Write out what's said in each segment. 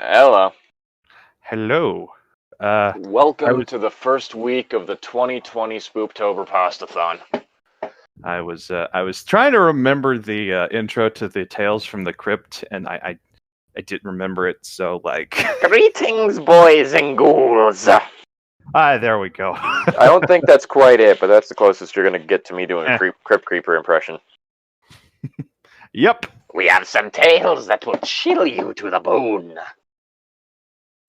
Ella, Hello. welcome to the first week of the 2020 Spooptober Pastathon. I was trying to remember the intro to the Tales from the Crypt, and I didn't remember it. So Greetings, boys and ghouls. There we go. I don't think that's quite it, but that's the closest you're gonna get to me doing a Crypt Creeper impression. Yep. We have some tales that will chill you to the bone.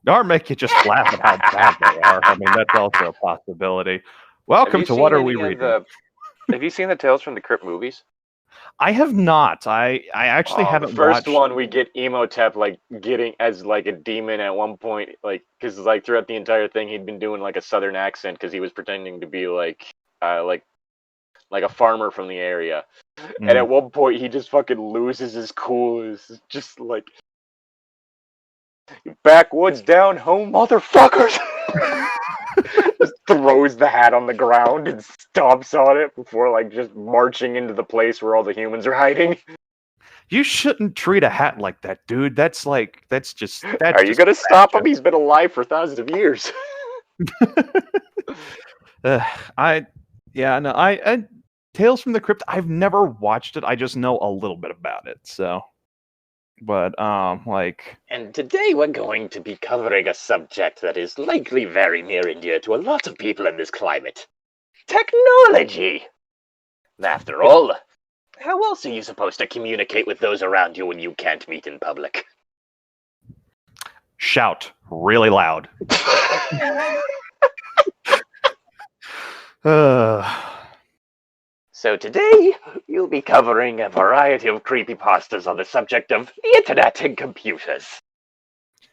Or make you just laugh at how bad they are. I mean, that's also a possibility. Welcome to What Are We Reading? Have you seen the Tales from the Crypt movies? I have not. I actually haven't The first watched... one, we get Emotep getting as a demon at one point, because throughout the entire thing he'd been doing a southern accent because he was pretending to be like a farmer from the area. And at one point he just fucking loses his cool. It's just backwoods down home, motherfuckers. Just throws the hat on the ground and stomps on it before just marching into the place where all the humans are hiding. You shouldn't treat a hat like that, dude. That's Are you gonna stop him? He's been alive for thousands of years. Tales from the Crypt, I've never watched it. I just know a little bit about it. So, but And today we're going to be covering a subject that is likely very near and dear to a lot of people in this climate. Technology! After all, how else are you supposed to communicate with those around you when you can't meet in public? Shout really loud. So today, you'll be covering a variety of creepypastas on the subject of the internet and computers.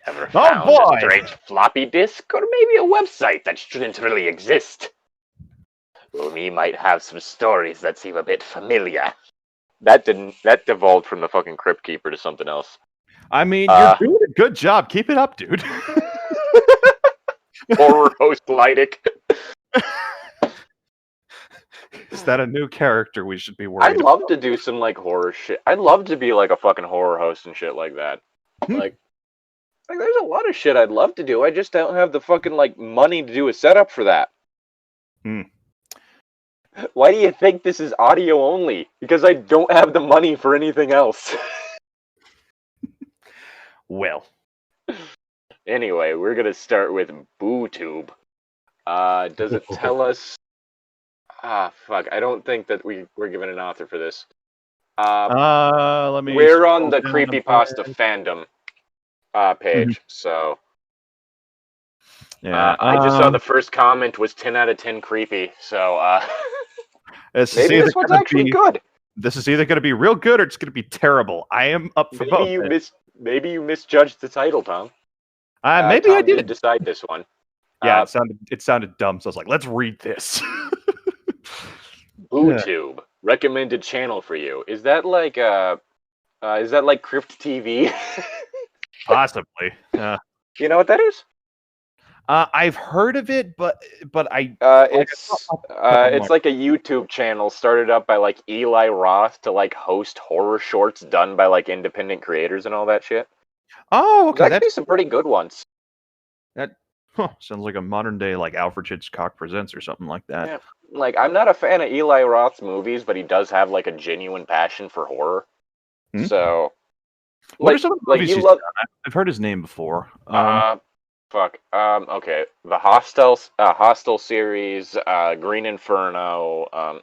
Ever found a strange floppy disk, or maybe a website that shouldn't really exist? Well, we might have some stories that seem a bit familiar. That devolved from the fucking Crypt Keeper to something else. I mean, you're doing a good job. Keep it up, dude. Horror host Llytic. Is that a new character we should be worried I'd love to do some horror shit. I'd love to be a fucking horror host and shit like that. There's a lot of shit I'd love to do. I just don't have the fucking money to do a setup for that. Why do you think this is audio only? Because I don't have the money for anything else. Well. Anyway, we're gonna start with Bootube. Does it tell us... fuck. I don't think that we're given an author for this. Let me... We're on the Creepypasta fandom page, so... Yeah, I just saw the first comment was 10 out of 10 creepy, so maybe this one's actually good. This is either going to be real good or it's going to be terrible. I am up for both. Maybe you misjudged the title, Tom. Maybe Tom I did decide this one. Yeah, it sounded dumb, so I was like, let's read this. Bootube, recommended channel for you. Is that like Crypt TV? Possibly. You know what that is? I've heard of it, but it's like a YouTube channel started up by Eli Roth to host horror shorts done by independent creators and all that shit. Oh, okay. That'd be some pretty good ones. That sounds like a modern day Alfred Hitchcock Presents or something like that. Yeah. I'm not a fan of Eli Roth's movies, but he does have a genuine passion for horror. So, what are some of the movies he's done? I've heard his name before. Okay. The Hostel series, Green Inferno.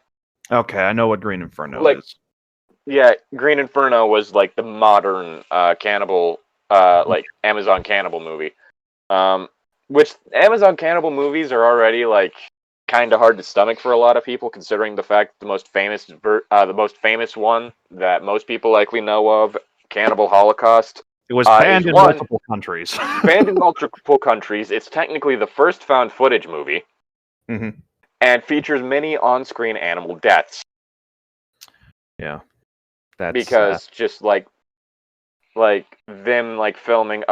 Okay, I know what Green Inferno is. Yeah, Green Inferno was the modern cannibal, Amazon cannibal movie. Which Amazon cannibal movies are already kind of hard to stomach for a lot of people, considering the fact the most famous one that most people likely know of, Cannibal Holocaust. It was banned in multiple countries. Banned in multiple countries. It's technically the first found footage movie, and features many on-screen animal deaths. Yeah, that's because just them filming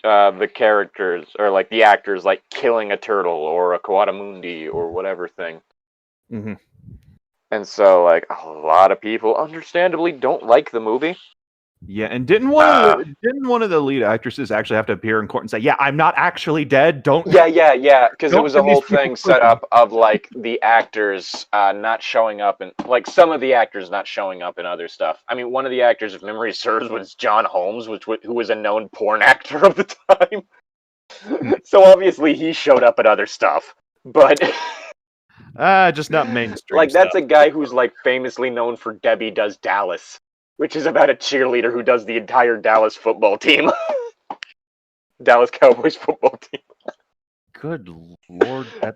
the characters or the actors killing a turtle or a coatamundi or whatever thing. And so a lot of people understandably don't like the movie. Yeah, and didn't one of the lead actresses actually have to appear in court and say, "Yeah, I'm not actually dead. Don't." Yeah. Because it Don't was a send these whole people thing set prison. up of like the actors not showing up, and like some of the actors not showing up in other stuff. I mean, one of the actors, if memory serves, was John Holmes, who was a known porn actor of the time. So obviously he showed up at other stuff, but Just not mainstream like that's stuff. a guy who's like famously known for Debbie Does Dallas, which is about a cheerleader who does the entire Dallas football team, Dallas Cowboys football team. Good lord, that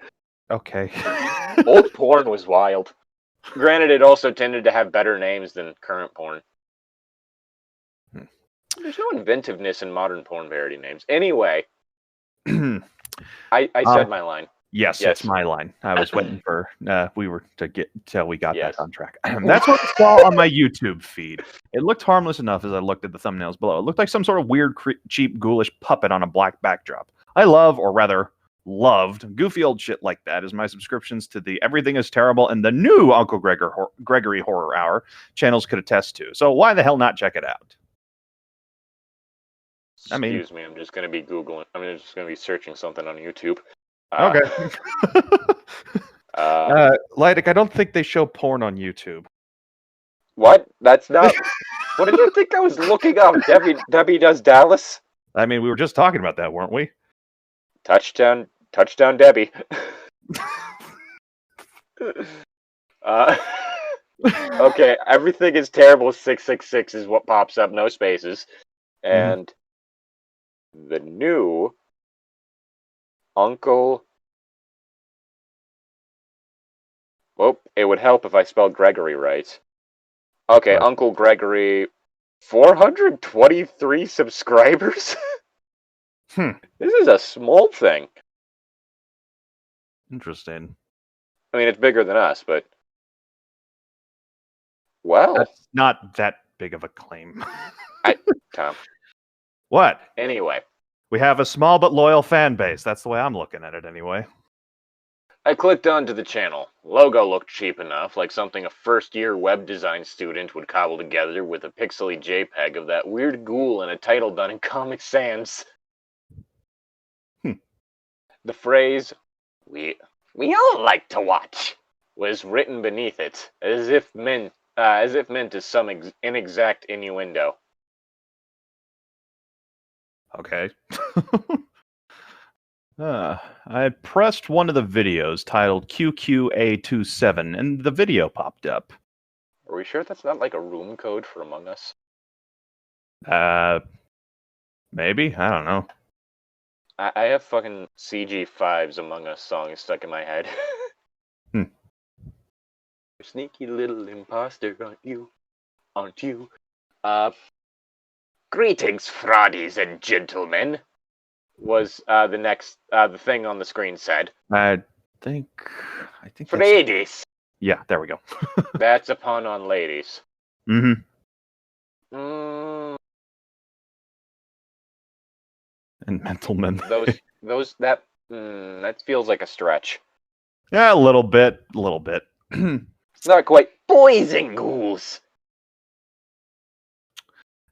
okay. Old porn was wild. Granted, it also tended to have better names than current porn. There's no inventiveness in modern porn parody names. Anyway, I said my line. Yes, Yes. it's my line. I was waiting for we were to get till we got Yes. back on track. That's what I saw on my YouTube feed. It looked harmless enough as I looked at the thumbnails below. It looked like some sort of weird, cheap, ghoulish puppet on a black backdrop. I love, or rather loved, goofy old shit like that as my subscriptions to the Everything is Terrible and the new Uncle Gregory Horror Hour channels could attest to. So why the hell not check it out? Excuse me, I'm just going to be Googling. I'm just going to be searching something on YouTube. Okay. Llytic, I don't think they show porn on YouTube. What? That's not... What did you think I was looking up? Debbie Does Dallas? I mean, we were just talking about that, weren't we? Touchdown Debbie. Okay, Everything is Terrible 666 is what pops up, no spaces. And the new Uncle... Well, it would help if I spelled Gregory right. Okay, Right. Uncle Gregory, 423 subscribers? This is a small thing. Interesting. I mean, it's bigger than us, but... Well... That's not that big of a claim. Tom. What? Anyway. We have a small but loyal fan base. That's the way I'm looking at it anyway. I clicked onto the channel. Logo looked cheap enough, like something a first-year web design student would cobble together with a pixely JPEG of that weird ghoul and a title done in Comic Sans. The phrase, we all like to watch, was written beneath it, as if meant as some inexact innuendo. Okay. I pressed one of the videos titled QQA27, and the video popped up. Are we sure that's not like a room code for Among Us? Maybe? I don't know. I have fucking CG5's Among Us songs stuck in my head. Sneaky little imposter, aren't you? Greetings, fraudies and gentlemen, was the thing on the screen said. I think Fradies. Yeah, there we go. That's a pun on ladies. And mental men. That feels like a stretch. Yeah, a little bit. It's not quite boys and ghouls.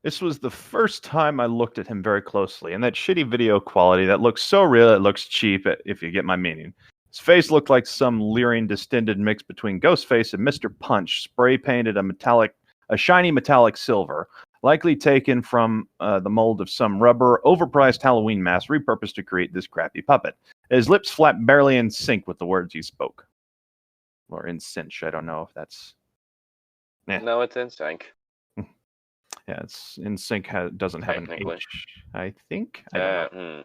This was the first time I looked at him very closely, and that shitty video quality that looks so real it looks cheap, if you get my meaning. His face looked like some leering, distended mix between Ghostface and Mr. Punch, spray-painted a shiny metallic silver, likely taken from the mold of some rubber, overpriced Halloween mask repurposed to create this crappy puppet. His lips flapped barely in sync with the words he spoke. Or in cinch, I don't know if that's... No, it's in sync. Yeah, it's in sync. Doesn't have an H, I think. I don't know.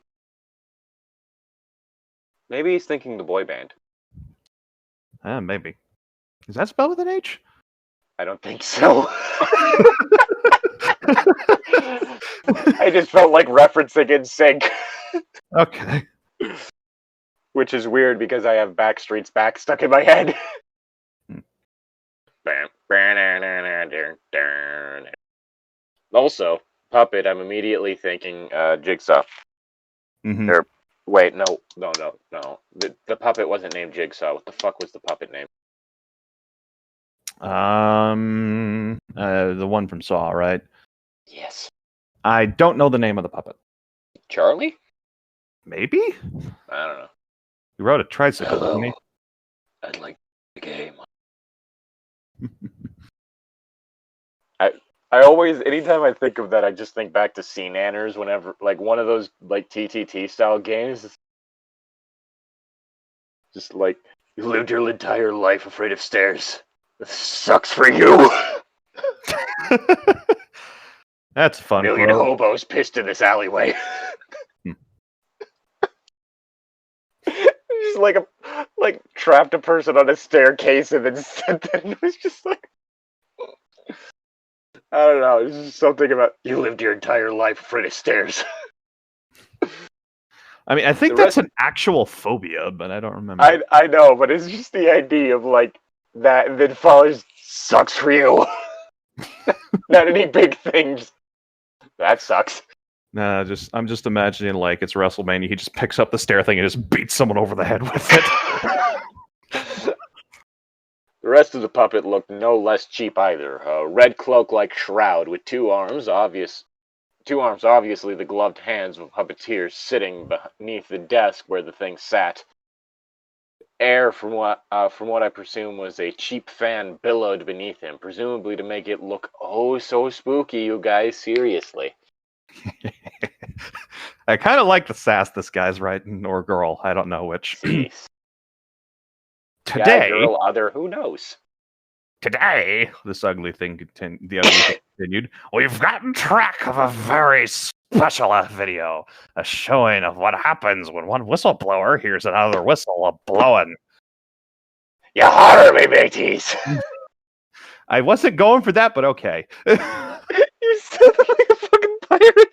Maybe he's thinking the boy band. Maybe. Is that spelled with an H? I don't think so. I just felt like referencing in sync. Okay. Which is weird because I have Backstreet's Back stuck in my head. Also, puppet, I'm immediately thinking Jigsaw. Or, wait, no. The puppet wasn't named Jigsaw. What the fuck was the puppet name? The one from Saw, right? Yes. I don't know the name of the puppet. Charlie? Maybe? I don't know. He rode a tricycle, didn't he? Hello. I'd like the game. I always, anytime I think of that, I just think back to Sea Nanners whenever, like, one of those, like, TTT style games. Just like, you lived your entire life afraid of stairs. This sucks for you. That's fun. Million hobos pissed in this alleyway. Just like trapped a person on a staircase and then said that it was just like, I don't know, it's just something about you lived your entire life afraid of stairs. I mean, I think that's an actual phobia, but I don't remember. I know, but it's just the idea of like that and then follows sucks for you. Not any big things. That sucks. Nah, I'm just imagining like it's WrestleMania. He just picks up the stair thing and just beats someone over the head with it. The rest of the puppet looked no less cheap either. A red cloak-like shroud with two arms, obviously the gloved hands of a puppeteer sitting beneath the desk where the thing sat. Air, from what I presume was a cheap fan, billowed beneath him, presumably to make it look oh so spooky, you guys, seriously. I kind of like the sass this guy's writing, or girl, I don't know which. Jeez. Today, guy, girl, other, who knows? Today, the ugly thing continued, we've gotten track of a very special video, a showing of what happens when one whistleblower hears another whistle blowing. You horror me, mateys! I wasn't going for that, but okay. You said that like a fucking pirate!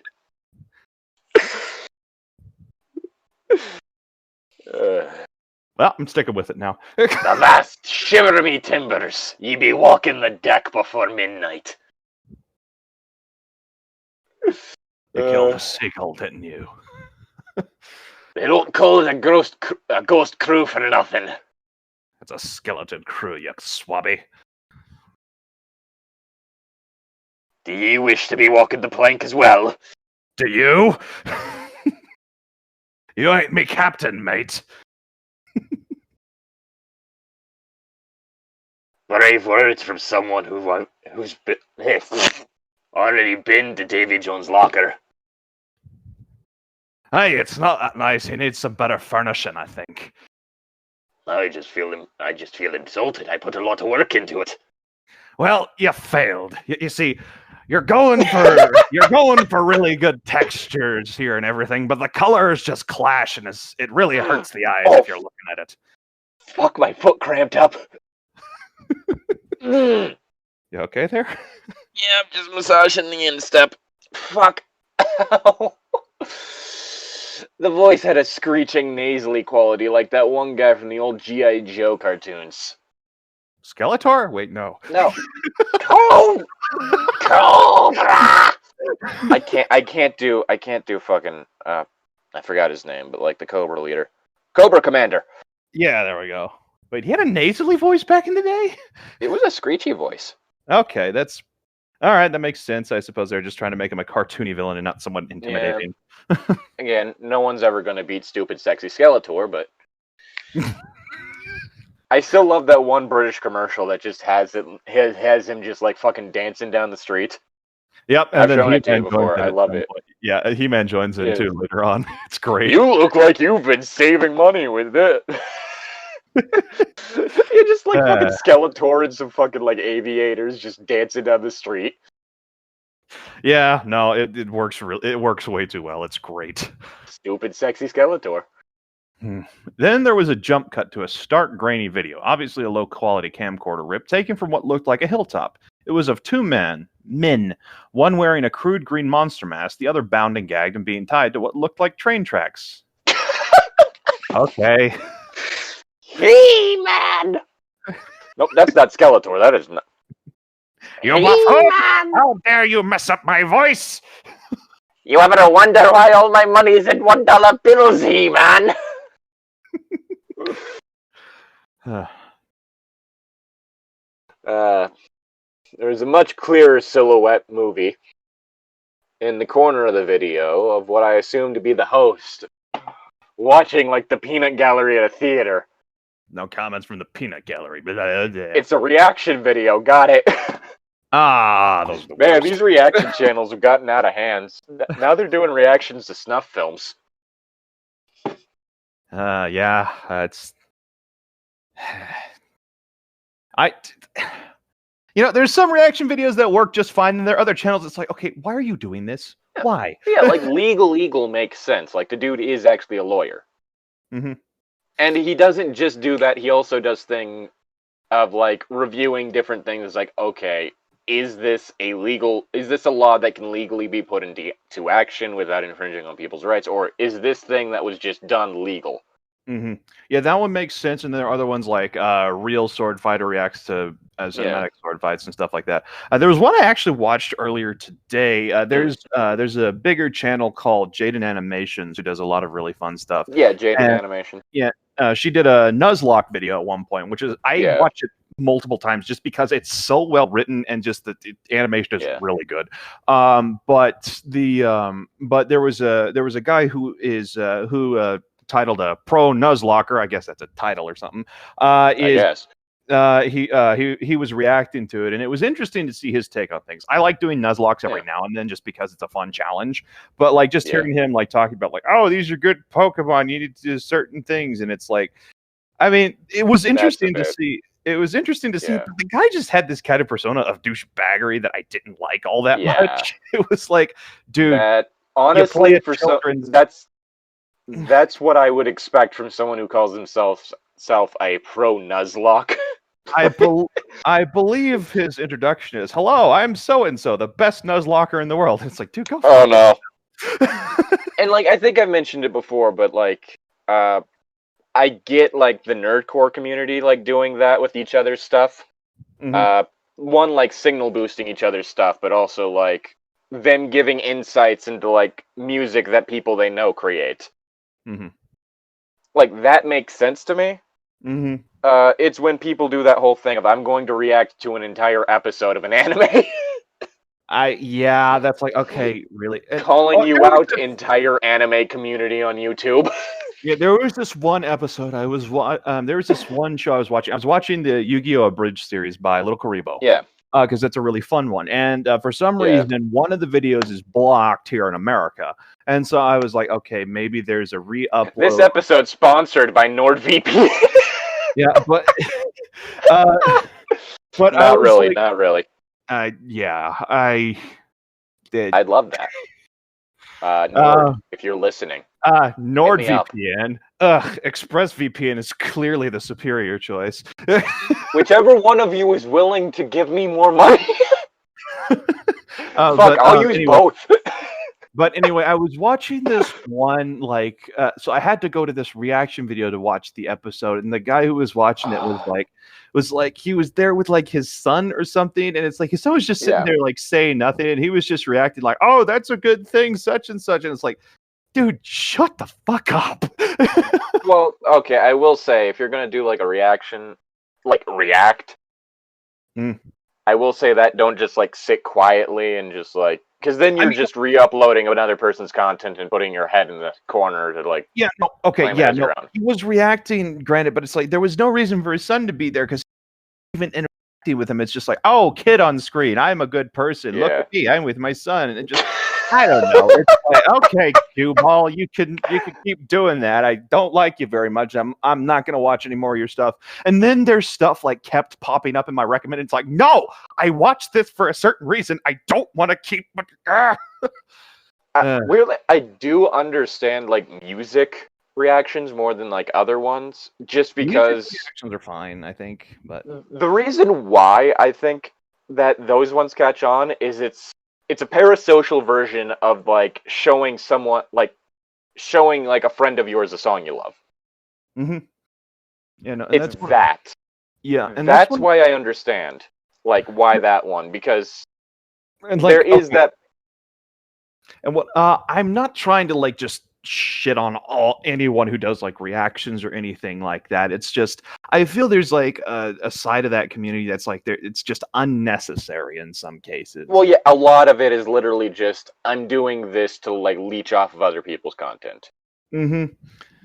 Well, I'm sticking with it now. The vast shiver me timbers, ye be walking the deck before midnight. You killed a seagull, didn't you? They don't call it a ghost crew for nothing. It's a skeleton crew, you swabby. Do ye wish to be walking the plank as well? Do you? You ain't me captain, mate. Brave words from someone who's already been to Davy Jones' locker. Hey, it's not that nice. He needs some better furnishing, I think. I just feel insulted. I put a lot of work into it. Well, you failed. You see, you're going for really good textures here and everything, but the colors just clash, and it really hurts the eyes if you're looking at it. Fuck, my foot cramped up. You okay there? Yeah, I'm just massaging the instep. Fuck. The voice had a screeching, nasally quality like that one guy from the old G.I. Joe cartoons. Skeletor? Wait, no. No. Cobra! I can't do fucking I forgot his name, but like the Cobra leader. Cobra Commander. Yeah, there we go. Wait, he had a nasally voice back in the day? It was a screechy voice. Okay, that's all right. That makes sense. I suppose they're just trying to make him a cartoony villain and not someone intimidating. Yeah. Again, no one's ever going to beat stupid, sexy Skeletor, but I still love that one British commercial that just has him just like fucking dancing down the street. Yep, and I've then shown it to you before. I love it. Yeah, He-Man joins in too later on. It's great. You look like you've been saving money with it. You're just like fucking Skeletor and some fucking like aviators just dancing down the street. Yeah, no, it works. It works way too well. It's great. Stupid, sexy Skeletor. Then there was a jump cut to a stark, grainy video, obviously a low-quality camcorder rip, taken from what looked like a hilltop. It was of two men, one wearing a crude green monster mask, the other bound and gagged and being tied to what looked like train tracks. Okay. He-Man! Nope, that's not Skeletor. That is not. You buffoon! How dare you mess up my voice? You ever wonder why all my money is in $1 bills, He-Man? There's a much clearer silhouette movie. in the corner of the video of what I assume to be the host, watching like the peanut gallery at a theater. No comments from the peanut gallery. It's a reaction video. Got it. Those are the Man, worst. these reaction channels have gotten out of hand. Now they're doing reactions to snuff films. It's there's some reaction videos that work just fine, and there are other channels it's like, okay, why are you doing this? Yeah. Why? Yeah, like Legal Eagle makes sense. Like the dude is actually a lawyer. Mm-hmm. And he doesn't just do that, he also does thing of like reviewing different things like, okay, is this a law that can legally be put into action without infringing on people's rights, or is this thing that was just done legal? Mm-hmm. Yeah, that one makes sense, and there are other ones like Real Sword Fighter reacts to cinematic sword fights and stuff like that. There was one I actually watched earlier today. There's a bigger channel called Jaden Animations who does a lot of really fun stuff. Yeah, Jaden Animation. Yeah, she did a Nuzlocke video at one point, which is I watched it multiple times just because it's so well written and just the animation is really good. But there was a guy who titled a pro Nuzlocker, I guess that's a title or something. He was reacting to it, and it was interesting to see his take on things. I like doing Nuzlocks every now and then just because it's a fun challenge. But like just hearing him like talking about like, oh, these are good Pokemon, you need to do certain things, and it's like, I mean, it was interesting to see. It was interesting to see. But the guy just had this kind of persona of douchebaggery that I didn't like all that much. It was like, dude, that honestly for that's what I would expect from someone who calls himself a pro Nuzlocke. I believe his introduction is, "Hello, I'm so and so, the best Nuzlocker in the world." It's like, dude, go. Oh no. And like I think I mentioned it before, but like I get like the nerdcore community like doing that with each other's stuff. Mm-hmm. One like signal boosting each other's stuff, but also like them giving insights into like music that people they know create. Mm-hmm. Like that makes sense to me. Mm-hmm. It's when people do that whole thing of I'm going to react to an entire episode of an anime. That's like, okay, really calling you out, entire anime community on YouTube. Yeah, there was this one episode there was this one show I was watching. I was watching the Yu-Gi-Oh! Abridged series by Little Karibo. Yeah. Because that's a really fun one. And for some reason, one of the videos is blocked here in America. And so I was like, okay, maybe there's a re-upload. This episode sponsored by NordVPN. Yeah, but not really, like, not really. I did. I'd love that. Nord, if you're listening. NordVPN. ExpressVPN is clearly the superior choice. Whichever one of you is willing to give me more money. I'll use both. But anyway, I was watching this one, so I had to go to this reaction video to watch the episode, and the guy who was watching it was like he was there with like his son or something, and it's like his son was just sitting there like saying nothing, and he was just reacting like, "Oh, that's a good thing, such and such," and it's like, dude, shut the fuck up. Well, okay, I will say if you're gonna do like a reaction, like react, I will say that don't just like sit quietly and just like. Because then you're just re-uploading another person's content and putting your head in the corner to like. Yeah. No. Okay. Yeah. No. He was reacting, granted, but it's like there was no reason for his son to be there because even interacting with him, it's just like, oh, kid on screen, I'm a good person. Yeah. Look at me, I'm with my son, and it just, I don't know. It's like, okay, cue ball, you can keep doing that. I don't like you very much. I'm not gonna watch any more of your stuff. And then there's stuff like kept popping up in my recommended. It's like, no, I watched this for a certain reason. I don't want to keep. Weirdly, I do understand like music reactions more than like other ones, just because music reactions are fine, I think. But the reason why I think that those ones catch on is it's a parasocial version of like showing like a friend of yours a song you love. Mm-hmm. Yeah, no, it's that. Yeah, and that's why I understand like why that one, because and like, there is that. And what I'm not trying to like just shit on anyone who does like reactions or anything like that. It's just I feel there's like a side of that community that's like it's just unnecessary in some cases. Well, yeah, a lot of it is literally just I'm doing this to like leech off of other people's content. Mm-hmm.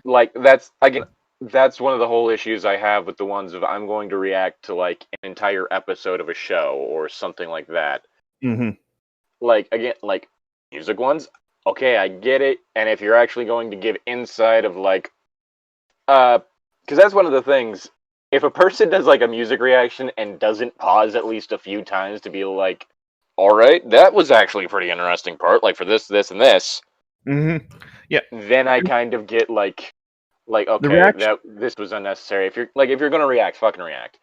Like that's again, that's one of the whole issues I have with the ones of I'm going to react to like an entire episode of a show or something like that. Mm-hmm. Like again, like music ones. Okay, I get it. And if you're actually going to give insight of like, because that's one of the things. If a person does like a music reaction and doesn't pause at least a few times to be like, all right, that was actually a pretty interesting part, like for this, this, and this. Mm-hmm. Yeah. Then I kind of get like okay, this was unnecessary. If you're gonna react, fucking react.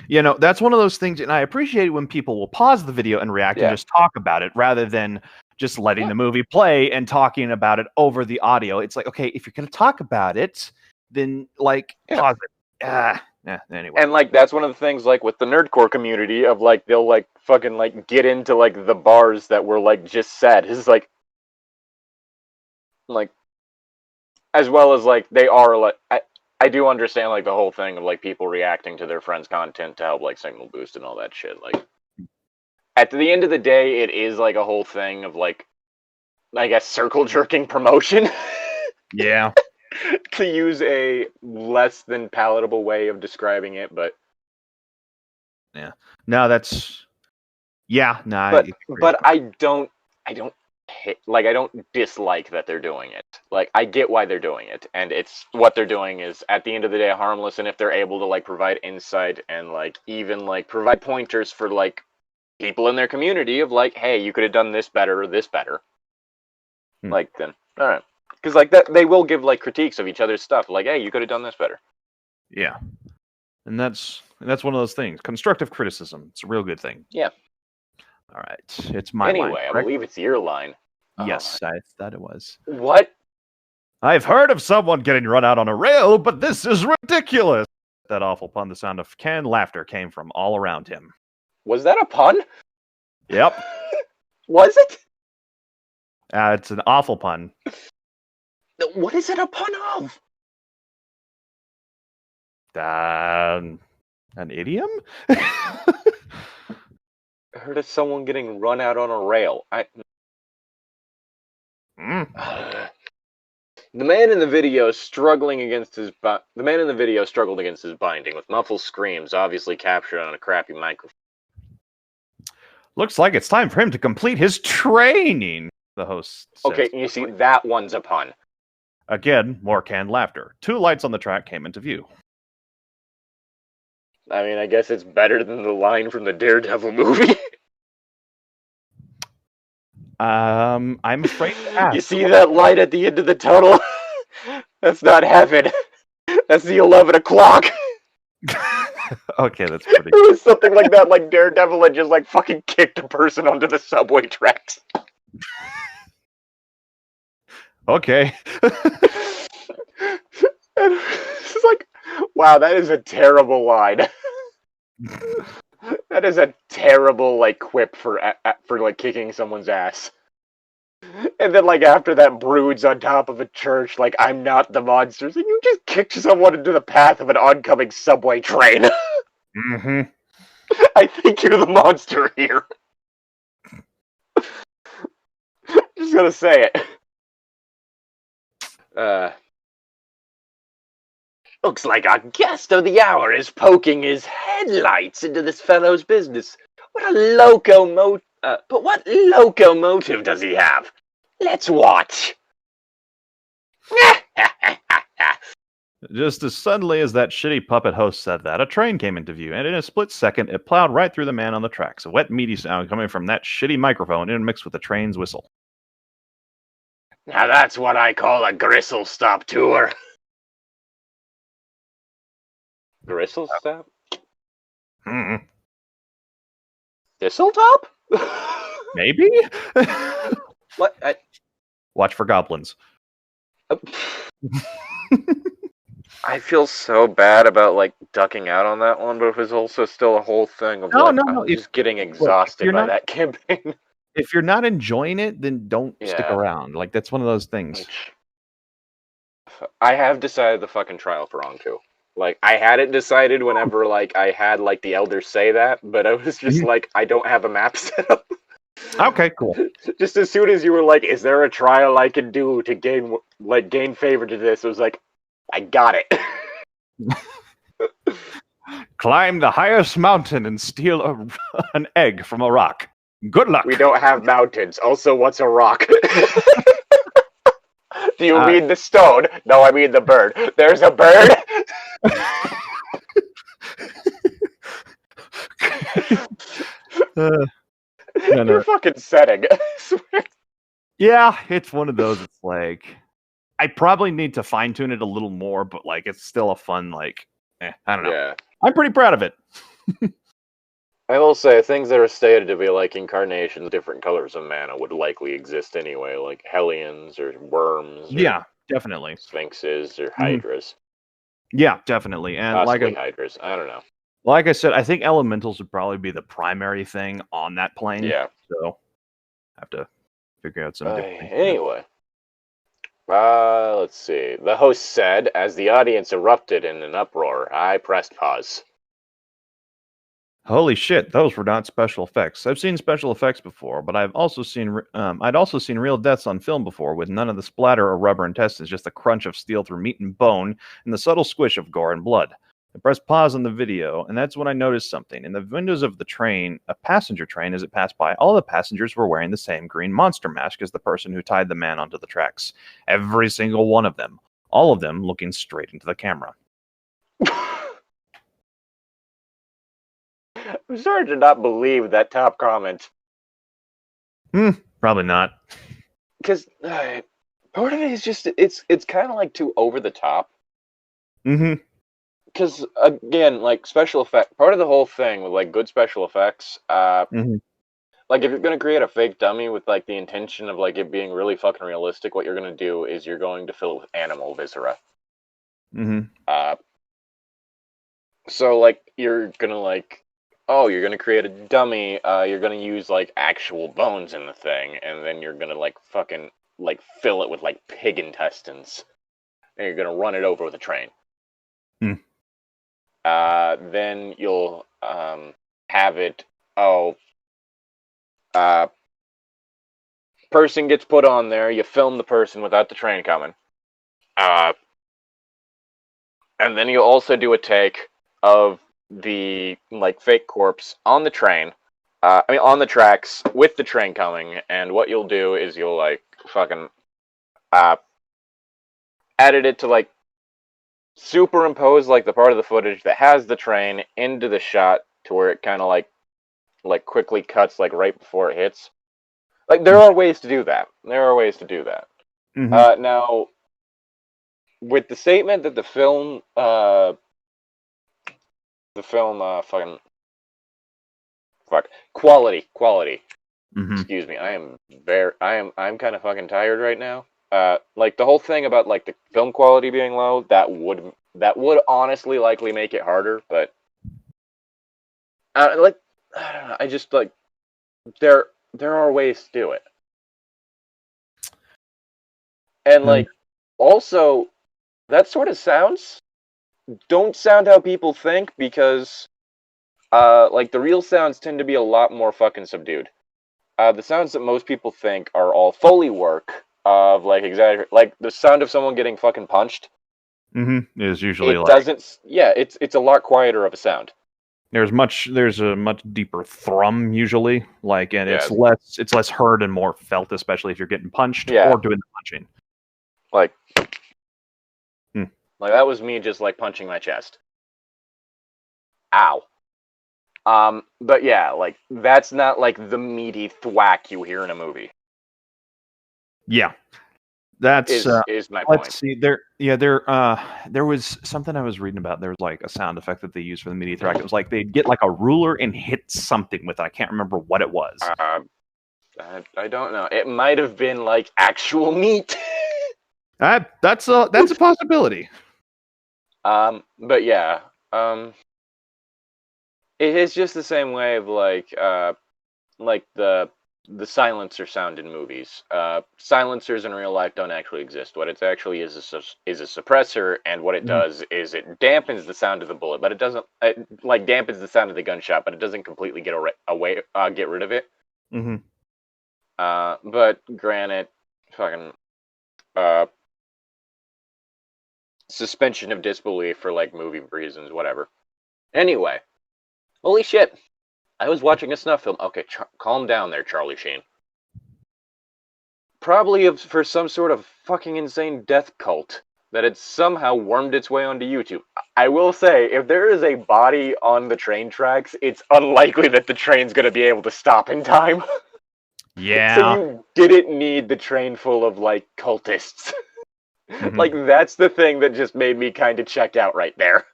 You know, that's one of those things, and I appreciate when people will pause the video and react and just talk about it rather than just letting the movie play and talking about it over the audio. It's like, okay, if you're going to talk about it, then like pause it. Anyway. And like that's one of the things like with the nerdcore community of like they'll like fucking like get into like the bars that were like just said. It's like as well as like they are like I do understand like the whole thing of like people reacting to their friends' content to help like signal boost and all that shit. Like at the end of the day, it is like a whole thing of like I guess circle jerking promotion. Yeah. To use a less than palatable way of describing it, but yeah. No, that's but I don't I don't dislike that they're doing it. Like, I get why they're doing it, and it's what they're doing is, at the end of the day, harmless, and if they're able to, like, provide insight and, like, even, like, provide pointers for, like, people in their community of, like, hey, you could have done this better or this better. Like, then, alright. Because, like, that they will give, like, critiques of each other's stuff. Like, hey, you could have done this better. Yeah. And that's one of those things. Constructive criticism. It's a real good thing. Yeah. All right. It's my line. Anyway, I believe it's your line. Yes, I thought it was. What? I've heard of someone getting run out on a rail, but this is ridiculous. That awful pun, the sound of canned laughter came from all around him. Was that a pun? Yep. Was it? It's an awful pun. What is it a pun of? An idiom? I heard of someone getting run out on a rail. The man in the video struggled against his binding with muffled screams, obviously captured on a crappy microphone. Looks like it's time for him to complete his training, the host says. Okay, you see, that one's a pun. Again, more canned laughter. 2 lights on the track came into view. I mean, I guess it's better than the line from the Daredevil movie. I'm afraid to ask. You see that light at the end of the tunnel? That's not heaven. That's the 11 o'clock. Okay, that's pretty It was something like that, like Daredevil had just like fucking kicked a person onto the subway tracks. Okay. It's like, wow, that is a terrible line. That is a terrible like quip for like kicking someone's ass. And then like after that broods on top of a church, like I'm not the monster. So you just kicked someone into the path of an oncoming subway train. Mm-hmm. I think you're the monster here. Just gonna say it. Looks like our guest of the hour is poking his headlights into this fellow's business. What locomotive does he have? Let's watch. Just as suddenly as that shitty puppet host said that, a train came into view, and in a split second, it plowed right through the man on the tracks. A wet, meaty sound coming from that shitty microphone intermixed with the train's whistle. Now that's what I call a gristle stop tour. Gristle stop? Mm-hmm. Thistle top? Maybe? What? Watch for goblins. I feel so bad about like ducking out on that one, but it was also still a whole thing of I'm just getting exhausted by that campaign. If you're not enjoying it, then don't stick around. Like that's one of those things. I have decided the fucking trial for Anku. Like, I had it decided whenever, like, I had, like, the elders say that, but I was just like, I don't have a map set up. Okay, cool. Just as soon as you were like, is there a trial I can do to gain favor to this? I was like, I got it. Climb the highest mountain and steal an egg from a rock. Good luck. We don't have mountains. Also, what's a rock? Do you mean the stone? No, I mean the bird. There's a bird? You're fucking setting. I swear. Yeah, it's one of those. It's like, I probably need to fine tune it a little more, but like, it's still a fun, like, I don't know. Yeah. I'm pretty proud of it. I will say, things that are stated to be like incarnations, different colors of mana would likely exist anyway, like Hellions or worms. Or Yeah, definitely. Sphinxes or Hydras. Yeah, definitely. And possibly Hydras. I don't know. Like I said, I think elementals would probably be the primary thing on that plane. Yeah. So, I have to figure out some different anyway. Let's see. The host said, as the audience erupted in an uproar, I pressed pause. Holy shit, those were not special effects. I've seen special effects before, but I'd also seen real deaths on film before with none of the splatter or rubber intestines, just the crunch of steel through meat and bone and the subtle squish of gore and blood. I pressed pause on the video, and that's when I noticed something. In the windows of the train, a passenger train, as it passed by, all the passengers were wearing the same green monster mask as the person who tied the man onto the tracks. Every single one of them. All of them looking straight into the camera. I'm starting to not believe that top comment. Probably not. Because part of it is just, it's kind of like too over the top. Mm-hmm. Because, again, like, special effect, part of the whole thing with, like, good special effects, like, if you're going to create a fake dummy with, like, the intention of, like, it being really fucking realistic, what you're going to do is you're going to fill it with animal viscera. So, like, you're going to, like, you're going to create a dummy, you're going to use, like, actual bones in the thing, and then you're going to, like, fucking, like, fill it with, like, pig intestines. And you're going to run it over with a train. Then you'll have it, person gets put on there, you film the person without the train coming. And then you'll also do a take of the, like, fake corpse on the train, on the tracks with the train coming, and what you'll do is you'll, like, fucking, edit it to, like, superimpose, like, the part of the footage that has the train into the shot to where it kind of, like, quickly cuts, like, right before it hits. Like, there are ways to do that. Now, with the statement that the film, quality. Excuse me, I'm kind of fucking tired right now. Like, the whole thing about, like, the film quality being low, that would honestly likely make it harder, but like, I don't know, I just, like, there are ways to do it. And, like, also, that sort of sounds don't sound how people think, because like, the real sounds tend to be a lot more fucking subdued. The sounds that most people think are all Foley work of, like, like, the sound of someone getting fucking punched. Is usually it's a lot quieter of a sound. There's a much deeper thrum usually, like, and it's less heard and more felt, especially if you're getting punched or doing the punching. Like, like, that was me just, like, punching my chest. Ow. But yeah, like, that's not, like, the meaty thwack you hear in a movie. Yeah. That's is my point. Let's see. There was something I was reading about. There was, like, a sound effect that they used for the media thwack. It was like they'd get, like, a ruler and hit something with it. I can't remember what it was. I don't know. It might have been, like, actual meat. That's a possibility. But yeah, it is just the same way of, like the the silencer sound in movies. Silencers in real life don't actually exist. What it actually is a suppressor, and what it does is it dampens the sound of the bullet, but it doesn't like dampens the sound of the gunshot, but it doesn't completely get rid of it. Mm-hmm. But granted, fucking suspension of disbelief for like movie reasons, whatever. Anyway, holy shit. I was watching a snuff film. Okay, calm down there, Charlie Sheen. Probably for some sort of fucking insane death cult that had somehow wormed its way onto YouTube. I will say, if there is a body on the train tracks, it's unlikely that the train's going to be able to stop in time. Yeah. So you didn't need the train full of, like, cultists. Mm-hmm. Like, that's the thing that just made me kind of check out right there.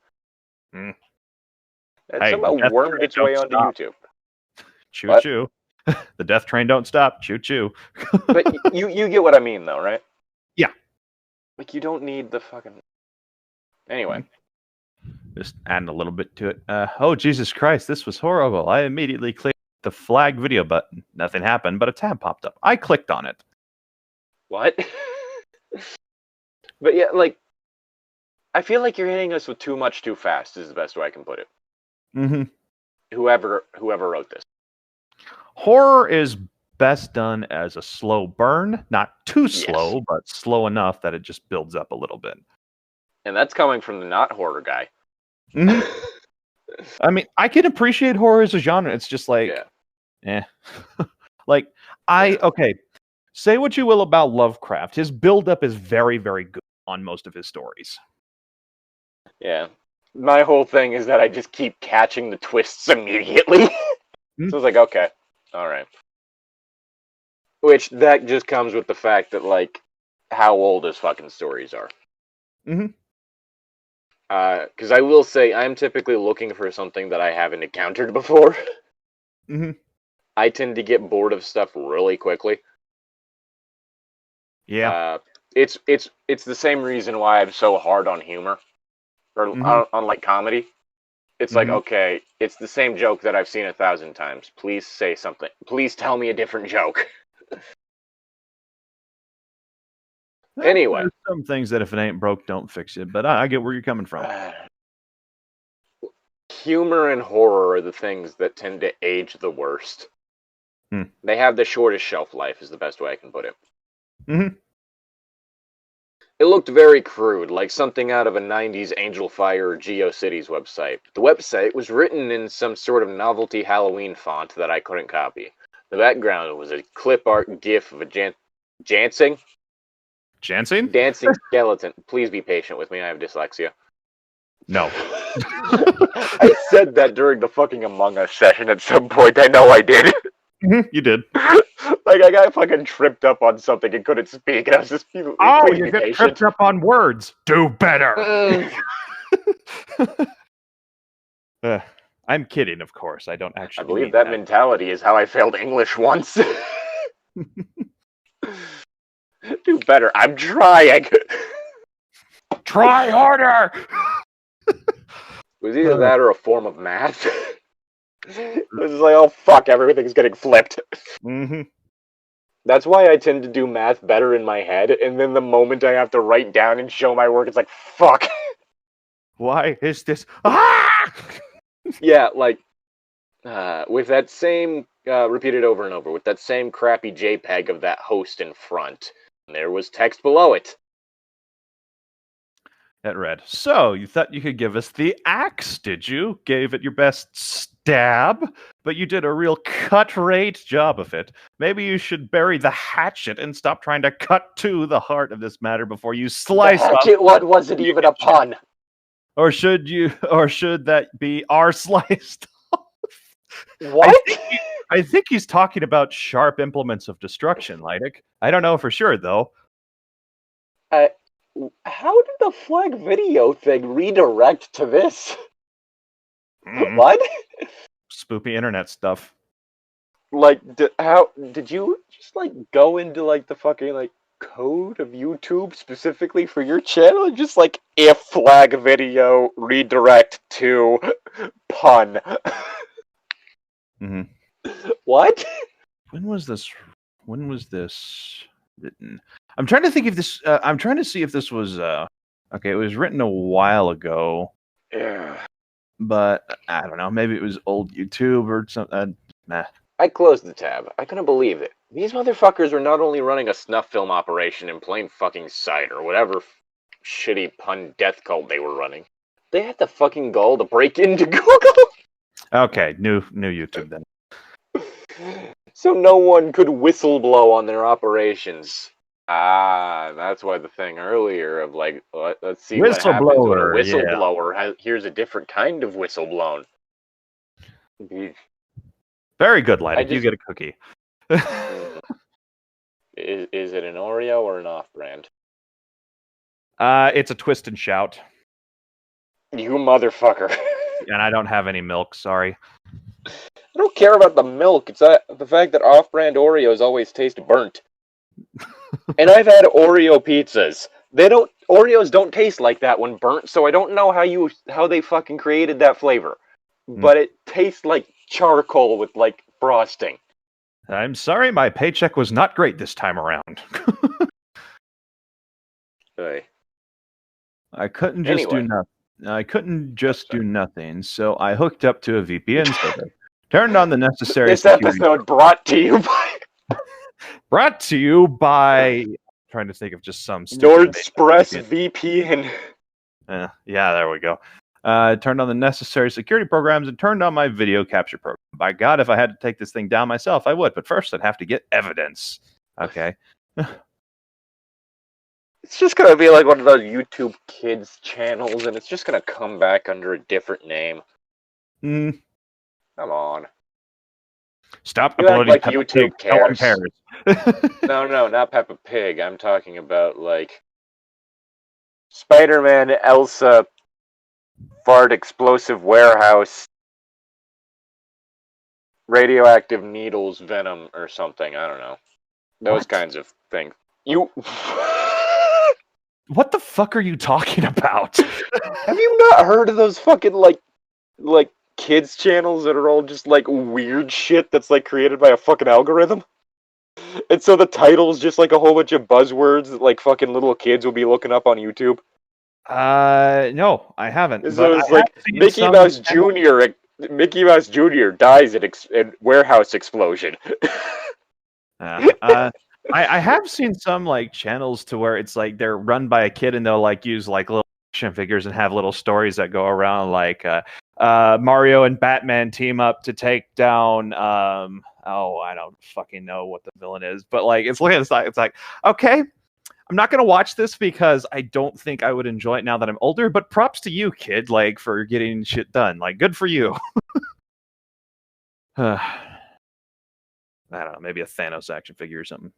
Mm. It somehow wormed its way onto YouTube. Choo-choo. The death train don't stop. Choo-choo. But you get what I mean, though, right? Yeah. Like, you don't need the fucking... Anyway. Just adding a little bit to it. Oh, Jesus Christ, this was horrible. I immediately clicked the flag video button. Nothing happened, but a tab popped up. I clicked on it. What? But yeah, like... I feel like you're hitting us with too much too fast, is the best way I can put it. Mm-hmm. Whoever wrote this. Horror is best done as a slow burn. Not too slow, but slow enough that it just builds up a little bit. And that's coming from the not horror guy. Mm-hmm. I mean, I can appreciate horror as a genre. It's just like, like, okay, say what you will about Lovecraft. His build-up is very, very good on most of his stories. Yeah. My whole thing is that I just keep catching the twists immediately. So it's like, okay, all right. Which, that just comes with the fact that, like, how old his fucking stories are. Mm-hmm. Because I will say, I'm typically looking for something that I haven't encountered before. Mm-hmm. I tend to get bored of stuff really quickly. Yeah. It's the same reason why I'm so hard on humor. Or on like comedy. It's like, okay, it's the same joke that I've seen 1,000 times. Please say something. Please tell me a different joke. Anyway. There's some things that if it ain't broke, don't fix it. But I get where you're coming from. Humor and horror are the things that tend to age the worst. They have the shortest shelf life, is the best way I can put it. Mm-hmm. It looked very crude, like something out of a 90s Angel Fire or GeoCities website. The website was written in some sort of novelty Halloween font that I couldn't copy. The background was a clip art gif of a dancing skeleton. Please be patient with me, I have dyslexia. No. I said that during the fucking Among Us session at some point. I know I did. You did. Like, I got fucking tripped up on something and couldn't speak, and I was just... you get tripped up on words. Do better. I'm kidding, of course. I don't actually... I believe that mentality is how I failed English once. Do better. I'm trying. Try harder! It was either that or a form of math. It was like, oh fuck, everything's getting flipped. Mm-hmm. That's why I tend to do math better in my head, and then the moment I have to write down and show my work, it's like, fuck. Why is this? Ah! Yeah, like, with that same, repeated over and over, with that same crappy JPEG of that host in front, and there was text below it. It read, so, you thought you could give us the axe, did you? Gave it your best stab, but you did a real cut-rate job of it. Maybe you should bury the hatchet and stop trying to cut to the heart of this matter before you slice the hatchet, what wasn't even a pun? Or should that be our sliced off? What? I think he's talking about sharp implements of destruction, Llytic. I don't know for sure, though. How did the flag video thing redirect to this? What? Spoopy internet stuff. Like, how did you just like go into like the fucking like code of YouTube specifically for your channel and just like if flag video redirect to pun? Mm-hmm. What? when was this? When was this written? I'm trying to think if this. I'm trying to see if this was. Okay, it was written a while ago. Yeah. But I don't know. Maybe it was old YouTube or something. Nah. I closed the tab. I couldn't believe it. These motherfuckers were not only running a snuff film operation in plain fucking sight, or whatever shitty pun death cult they were running. They had the fucking gall to break into Google. Okay, new YouTube then. So no one could whistleblow on their operations. Ah, that's why the thing earlier of like, let's see what happens when a whistleblower has. Here's a different kind of whistleblown. Very good, Llytic. You get a cookie. Is it an Oreo or an off-brand? It's a twist and shout. You motherfucker. And I don't have any milk, sorry. I don't care about the milk. It's the fact that off-brand Oreos always taste burnt. And I've had Oreo pizzas. Oreos don't taste like that when burnt, so I don't know how they fucking created that flavor. But it tastes like charcoal with like frosting. I'm sorry, my paycheck was not great this time around. Hey. I couldn't just do nothing. I couldn't just do nothing, so I hooked up to a VPN server. Turned on the necessary This episode brought to you by trying to think of just some Nordstress VPN. Yeah, there we go. Turned on the necessary security programs and turned on my video capture program. By God, if I had to take this thing down myself, I would. But first, I'd have to get evidence. Okay. It's just going to be like one of those YouTube kids channels, and it's just going to come back under a different name. Come on. Stop you uploading like Peppa YouTube Pig. No one cares. No, not Peppa Pig. I'm talking about, like, Spider-Man, Elsa, Fart Explosive Warehouse, Radioactive Needles, Venom, or something. I don't know. Those kinds of things. What the fuck are you talking about? Have you not heard of those fucking, like kids channels that are all just, like, weird shit that's, like, created by a fucking algorithm? And so the title's just, like, a whole bunch of buzzwords that, like, fucking little kids will be looking up on YouTube? No, I haven't. So it's like, Mickey Mouse Jr. dies in warehouse explosion. I have seen some like channels to where it's like they're run by a kid and they'll like use like little action figures and have little stories that go around like Mario and Batman team up to take down I don't fucking know what the villain is, but like it's like okay, I'm not gonna watch this because I don't think I would enjoy it now that I'm older, but props to you, kid, like for getting shit done. Like good for you. I don't know, maybe a Thanos action figure or something.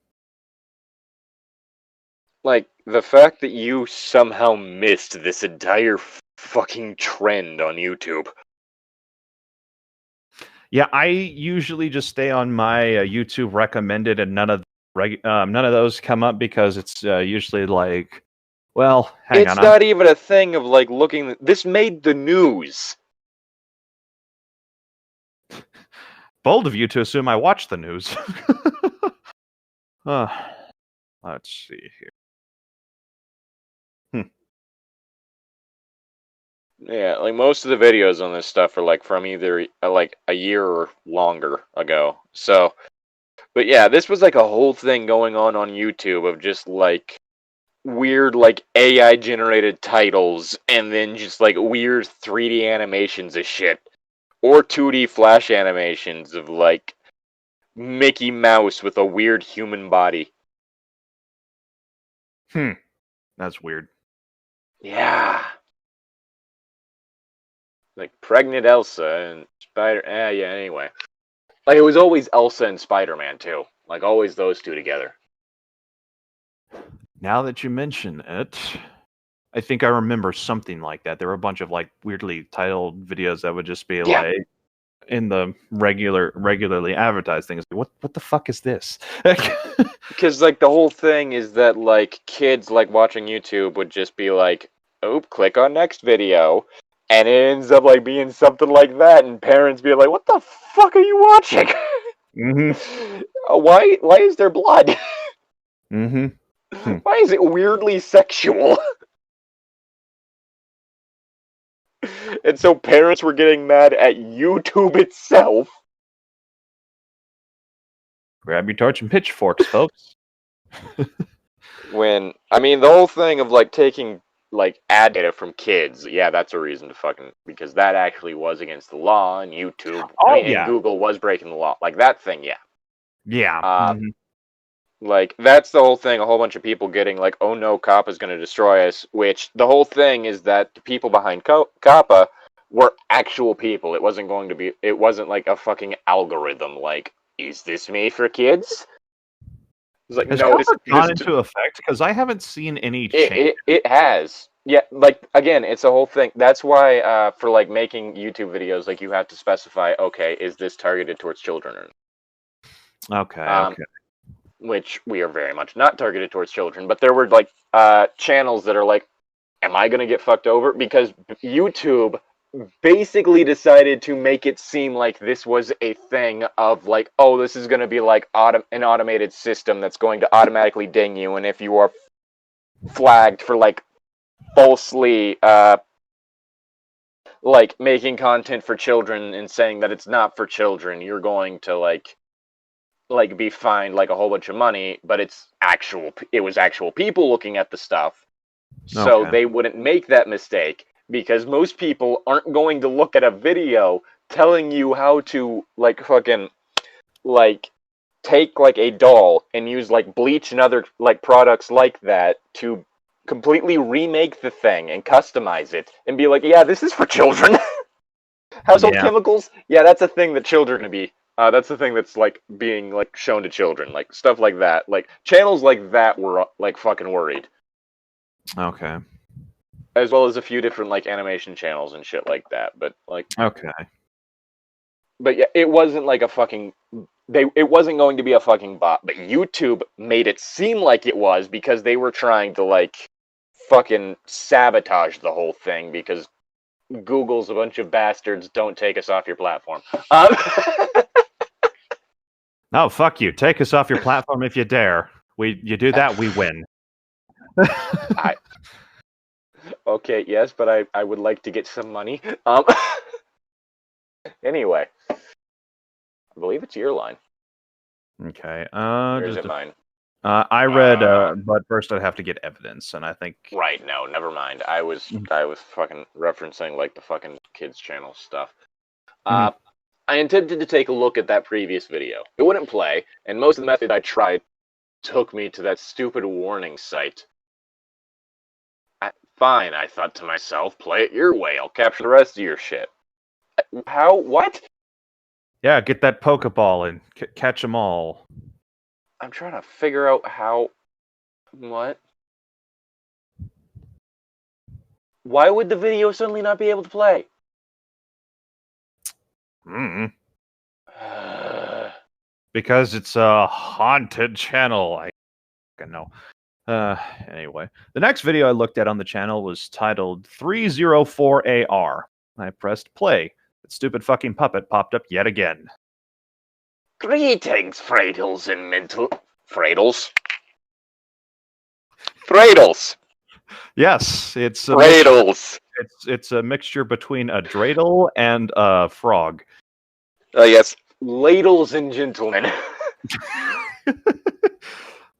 Like, the fact that you somehow missed this entire fucking trend on YouTube. Yeah, I usually just stay on my YouTube recommended, and none of those come up because it's usually like, well, hang on. It's not even a thing of like looking. This made the news. Bold of you to assume I watch the news. Let's see here. Yeah, like most of the videos on this stuff are like from either like a year or longer ago. So, but yeah, this was like a whole thing going on YouTube of just like weird like AI generated titles and then just like weird 3D animations of shit. Or 2D flash animations of, like, Mickey Mouse with a weird human body. That's weird. Yeah. Like, pregnant Elsa and anyway. Like, it was always Elsa and Spider-Man, too. Like, always those two together. Now that you mention it, I think I remember something like that. There were a bunch of like weirdly titled videos that would just be like in the regularly advertised things. What the fuck is this? Because like the whole thing is that like kids like watching YouTube would just be like, "Oh, click on next video," and it ends up like being something like that, and parents be like, "What the fuck are you watching?" Mm-hmm. Why is there blood? Mm-hmm. Why is it weirdly sexual? And so parents were getting mad at YouTube itself. Grab your torch and pitchforks, folks. When, I mean, the whole thing of, like, taking, like, ad data from kids, yeah, that's a reason to fucking, because that actually was against the law, and YouTube, and Google was breaking the law. Like, that thing, yeah. Yeah. Like, that's the whole thing, a whole bunch of people getting, like, oh no, COPPA's gonna destroy us, which, the whole thing is that the people behind COPPA were actual people. It wasn't like a fucking algorithm, like, is this made for kids? It's like, Has no, COPPA gone into effect? Because I haven't seen any change. It has. Yeah, like, again, it's a whole thing. That's why, for, like, making YouTube videos, like, you have to specify, okay, is this targeted towards children or not? Okay. Which we are very much not targeted towards children, but there were, like, channels that are like, am I gonna get fucked over? Because YouTube basically decided to make it seem like this was a thing of, like, oh, this is gonna be, like, an automated system that's going to automatically ding you, and if you are flagged for, like, falsely, like, making content for children and saying that it's not for children, you're going to, like be fined, like, a whole bunch of money, but it was actual people looking at the stuff, so they wouldn't make that mistake, because most people aren't going to look at a video telling you how to, like, fucking, like, take, like, a doll and use, like, bleach and other, like, products like that to completely remake the thing and customize it and be like, yeah, this is for children. Household chemicals, yeah, that's a thing that children are gonna be. That's the thing that's, like, being, like, shown to children, like, stuff like that. Like, channels like that were, like, fucking worried. Okay. As well as a few different, like, animation channels and shit like that, but, like... Okay. But, yeah, it wasn't, like, a fucking... It wasn't going to be a fucking bot, but YouTube made it seem like it was because they were trying to, like, fucking sabotage the whole thing because Google's a bunch of bastards, don't take us off your platform. No, fuck you. Take us off your platform if you dare. You do that, we win. Okay, yes, but I would like to get some money. Anyway. I believe it's your line. Okay. Or is it mine? I read, but first I'd have to get evidence, and I think... Right, no, never mind. I was fucking referencing, like, the fucking kids channel stuff. I attempted to take a look at that previous video. It wouldn't play, and most of the methods I tried took me to that stupid warning site. Fine, I thought to myself, play it your way, I'll capture the rest of your shit. How? What? Yeah, get that Pokeball and catch them all. I'm trying to figure out how... What? Why would the video suddenly not be able to play? Because it's a haunted channel. I don't know. Anyway, the next video I looked at on the channel was titled 304AR. I pressed play. That stupid fucking puppet popped up yet again. Greetings, Fradles and mental... Fradles? Fradles! Yes, it's... Fradles! It's a mixture between a dreidel and a frog. Yes. Ladles and gentlemen.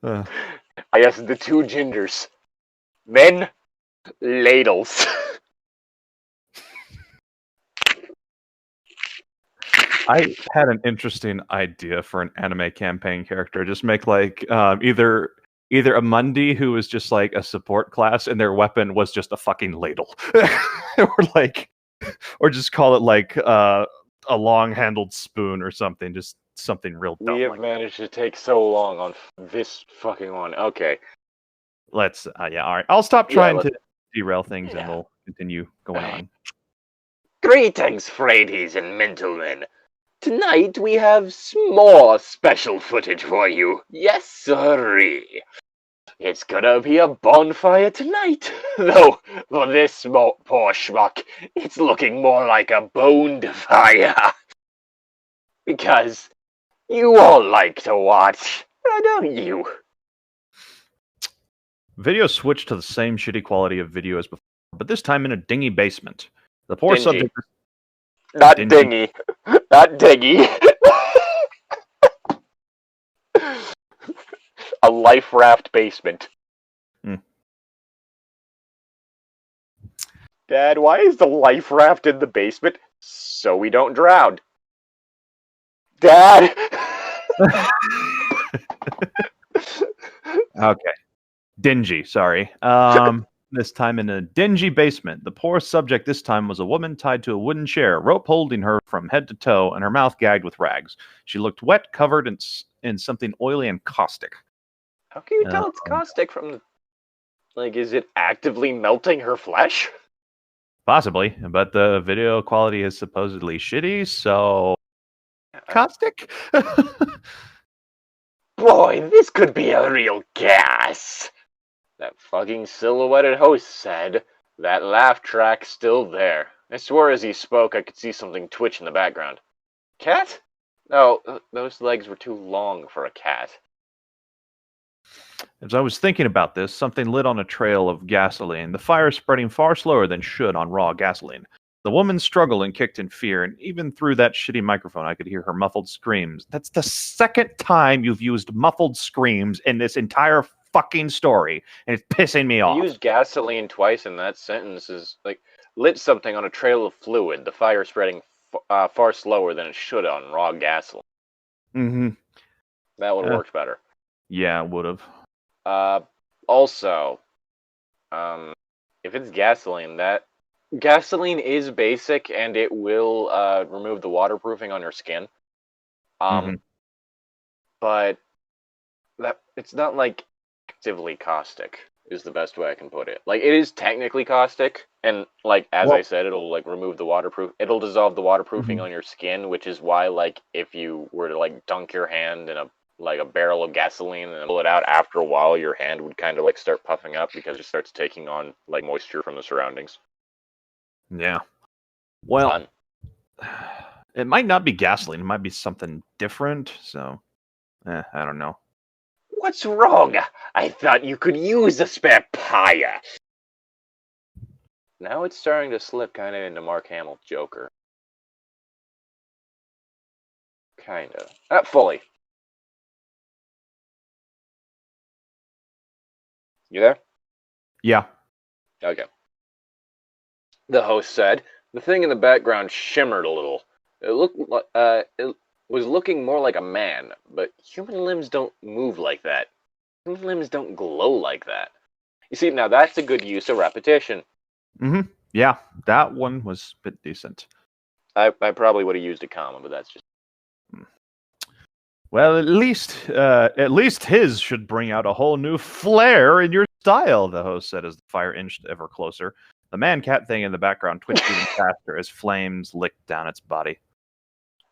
Yes, the two genders. Men, ladles. I had an interesting idea for an anime campaign character. Just make, like, either a Mundi who was just, like, a support class and their weapon was just a fucking ladle. or just call it, like, a long-handled spoon or something. Just something real dumb. We have managed to take so long on this fucking one. Okay. Let's, yeah, all right. I'll stop trying to derail things and we'll continue going on. Greetings, Fradies and Mentalmen. Tonight we have more special footage for you. Yes, sirree. It's gonna be a bonfire tonight. Though, for this poor schmuck, it's looking more like a boned fire. Because You all like to watch, don't you? Video switched to the same shitty quality of video as before, but this time in a dingy basement. The poor Dingy. subject... Not Dingy. dingy. Not dingy. A life raft basement. Dad, why is the life raft in the basement? So we don't drown. Dad! Okay. Dingy, sorry. This time in a dingy basement. The poor subject this time was a woman tied to a wooden chair, rope holding her from head to toe, and her mouth gagged with rags. She looked wet, covered in something oily and caustic. How can you tell it's caustic from the... Like, is it actively melting her flesh? Possibly, but the video quality is supposedly shitty, so... Caustic? Boy, this could be a real gas. That fucking silhouetted host said, that laugh track's still there. I swore as he spoke I could see something twitch in the background. Cat? No, those legs were too long for a cat. As I was thinking about this, something lit on a trail of gasoline, the fire spreading far slower than should on raw gasoline. The woman struggled and kicked in fear, and even through that shitty microphone, I could hear her muffled screams. That's the second time you've used muffled screams in this entire fucking story, and it's pissing me off. You used gasoline twice in that sentence. Is like lit something on a trail of fluid. The fire spreading far slower than it should on raw gasoline. Mm-hmm. That would have worked better. Yeah, it would have. Also, if it's gasoline, that gasoline is basic and it will remove the waterproofing on your skin. But that it's not like actively caustic is the best way I can put it. Like, it is technically caustic, and like as I said, it'll like remove the waterproof. It'll dissolve the waterproofing on your skin, which is why like if you were to like dunk your hand in a barrel of gasoline and pull it out after a while, your hand would kind of like start puffing up because it starts taking on like moisture from the surroundings. Yeah. Well, it might not be gasoline. It might be something different. So, I don't know. What's wrong? I thought you could use a spare tire. Now it's starting to slip kind of into Mark Hamill's Joker. Kind of. Not fully. You there? Yeah. Okay. The host said, the thing in the background shimmered a little. It looked like, it was looking more like a man, but human limbs don't move like that. Human limbs don't glow like that. You see, now that's a good use of repetition. Mm-hmm. Yeah, that one was a bit decent. I probably would have used a comma, but that's just... Well, at least his should bring out a whole new flair in your style, the host said as the fire inched ever closer. The man-cat thing in the background twitched even faster as flames licked down its body.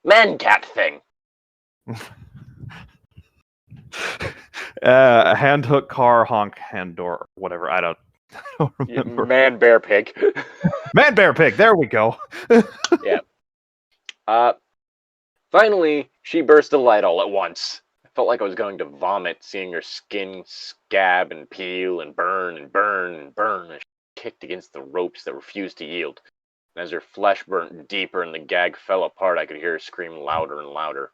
Man-cat thing! Hand hook, car, honk, hand door, whatever. I don't remember. Man, bear, pig. Man, bear, pig. There we go. Yeah. Finally, she burst of light all at once. I felt like I was going to vomit, seeing her skin scab and peel and burn and burn and burn as she kicked against the ropes that refused to yield. And as her flesh burnt deeper and the gag fell apart, I could hear her scream louder and louder.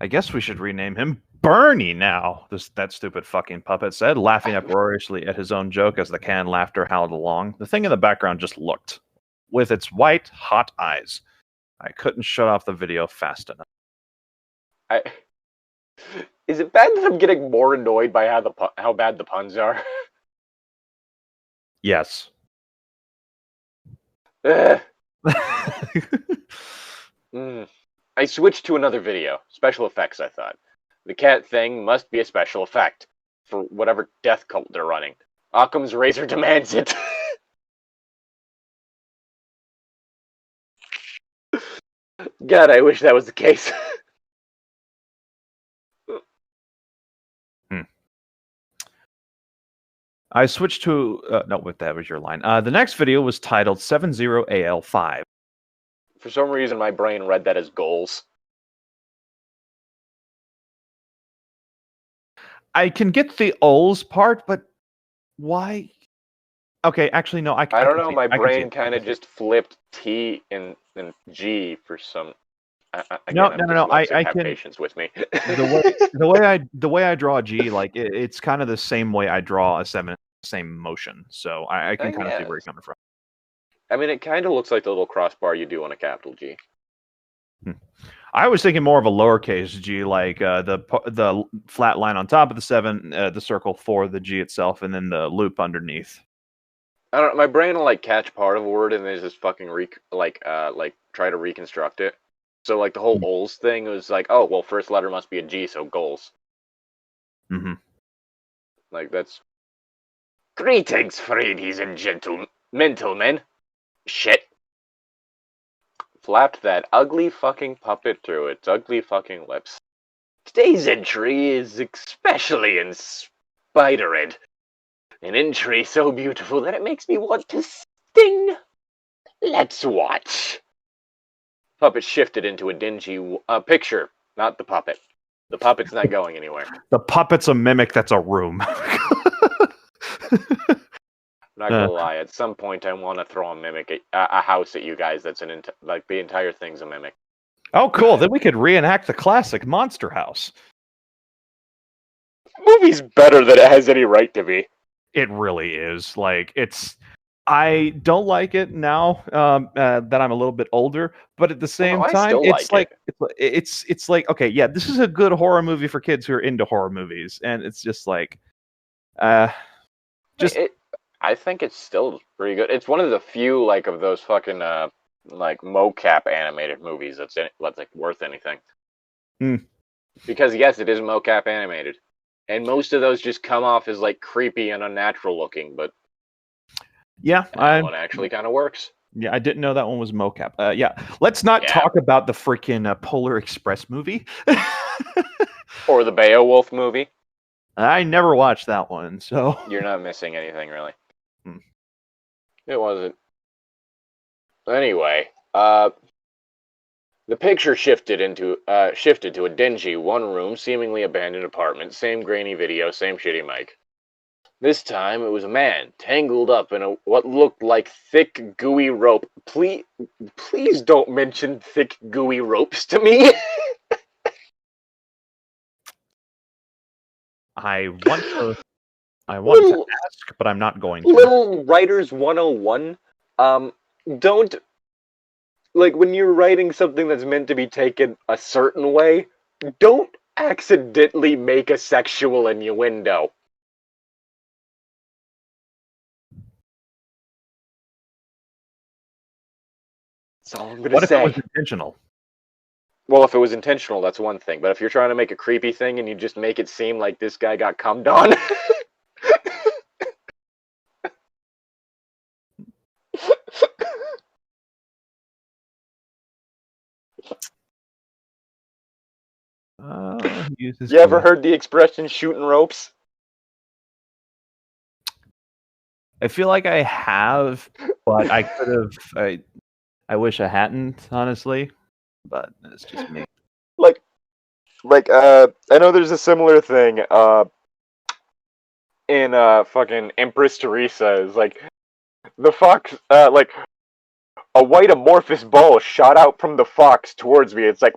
I guess we should rename him Bernie now, that stupid fucking puppet said, laughing uproariously at his own joke as the canned laughter howled along. The thing in the background just looked, with its white, hot eyes. I couldn't shut off the video fast enough. Is it bad that I'm getting more annoyed by how bad the puns are? Yes. I switched to another video. Special effects, I thought. The cat thing must be a special effect for whatever death cult they're running. Occam's razor demands it. God, I wish that was the case. I switched to... no, that was your line. The next video was titled 70AL5. For some reason, my brain read that as goals. I can get the Ols part, but why? Okay, actually, no. I don't can know. see My it. I can see brain it. kind of just flipped T and G for some. No, Again, I'm no. dyslexic. I Have can patience with me. the way I draw a G, like it's kind of the same way I draw a 7, same motion. So I can kind of see where you're Yes. coming from. I mean, it kind of looks like the little crossbar you do on a capital G. I was thinking more of a lowercase G, like the flat line on top of the 7, the circle for the G itself, and then the loop underneath. I don't know. My brain will like catch part of a word and then just fucking try to reconstruct it. So like the whole Ols thing was like, oh well, first letter must be a G, so goals. Mm-hmm. Like that's greetings, ladies and gentlemen. Shit. Flapped that ugly fucking puppet through its ugly fucking lips. Today's entry is especially inspired. An entry so beautiful that it makes me want to sting. Let's watch. Puppet shifted into a dingy picture, not the puppet. The puppet's not going anywhere. The puppet's a mimic that's a room. I'm not gonna lie. At some point, I want to throw a mimic at a house at you guys. That's like the entire thing's a mimic. Oh, cool! Then we could reenact the classic Monster House. Movie's better than it has any right to be. It really is. Like it's. I don't like it now that I'm a little bit older, but at the same time, it's like it's like okay, yeah, this is a good horror movie for kids who are into horror movies, and it's just like, just. I think it's still pretty good. It's one of the few like of those fucking like mocap animated movies that's like worth anything. Because yes, it is mocap animated, and most of those just come off as like creepy and unnatural looking, but yeah, that one actually kind of works. Yeah, I didn't know that one was mocap. Yeah, let's not talk about the freaking Polar Express movie. Or the Beowulf movie. I never watched that one, so you're not missing anything really. It wasn't. Anyway, the picture shifted to a dingy, one-room, seemingly abandoned apartment. Same grainy video, same shitty mic. This time, it was a man tangled up in what looked like thick, gooey rope. Please don't mention thick, gooey ropes to me. I want to ask, but I'm not going to. Little Writers 101. Don't, like, when you're writing something that's meant to be taken a certain way, don't accidentally make a sexual innuendo. That's all I'm gonna say. What if it was intentional? Well, if it was intentional, that's one thing. But if you're trying to make a creepy thing and you just make it seem like this guy got cummed on... You ever heard the expression shooting ropes? I feel like I have, but I could have. I wish I hadn't, honestly. But it's just me. I know there's a similar thing in fucking Empress Teresa. Is like the fox, like a white amorphous ball shot out from the fox towards me. It's like,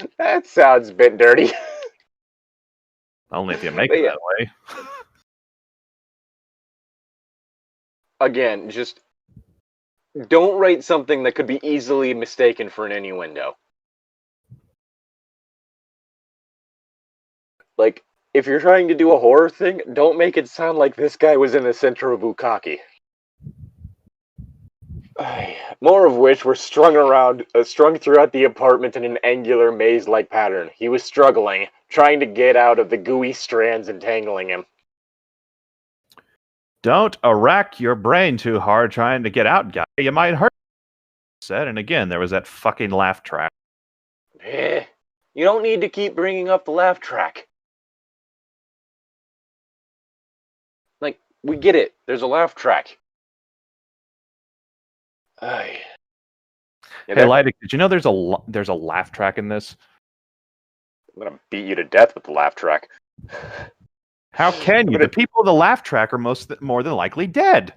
that sounds a bit dirty. Only if you make it that way. Again, just don't write something that could be easily mistaken for an innuendo. Like, if you're trying to do a horror thing, don't make it sound like this guy was in the center of bukkake. More of which were strung throughout the apartment in an angular maze-like pattern. He was struggling, trying to get out of the gooey strands entangling him. Don't rack your brain too hard trying to get out, guy. You might hurt. Said, and again, there was that fucking laugh track. You don't need to keep bringing up the laugh track. Like, We get it. There's a laugh track. Hey, Llytic, did you know there's a laugh track in this? I'm gonna beat you to death with the laugh track. How can you? The people of the laugh track are more than likely dead.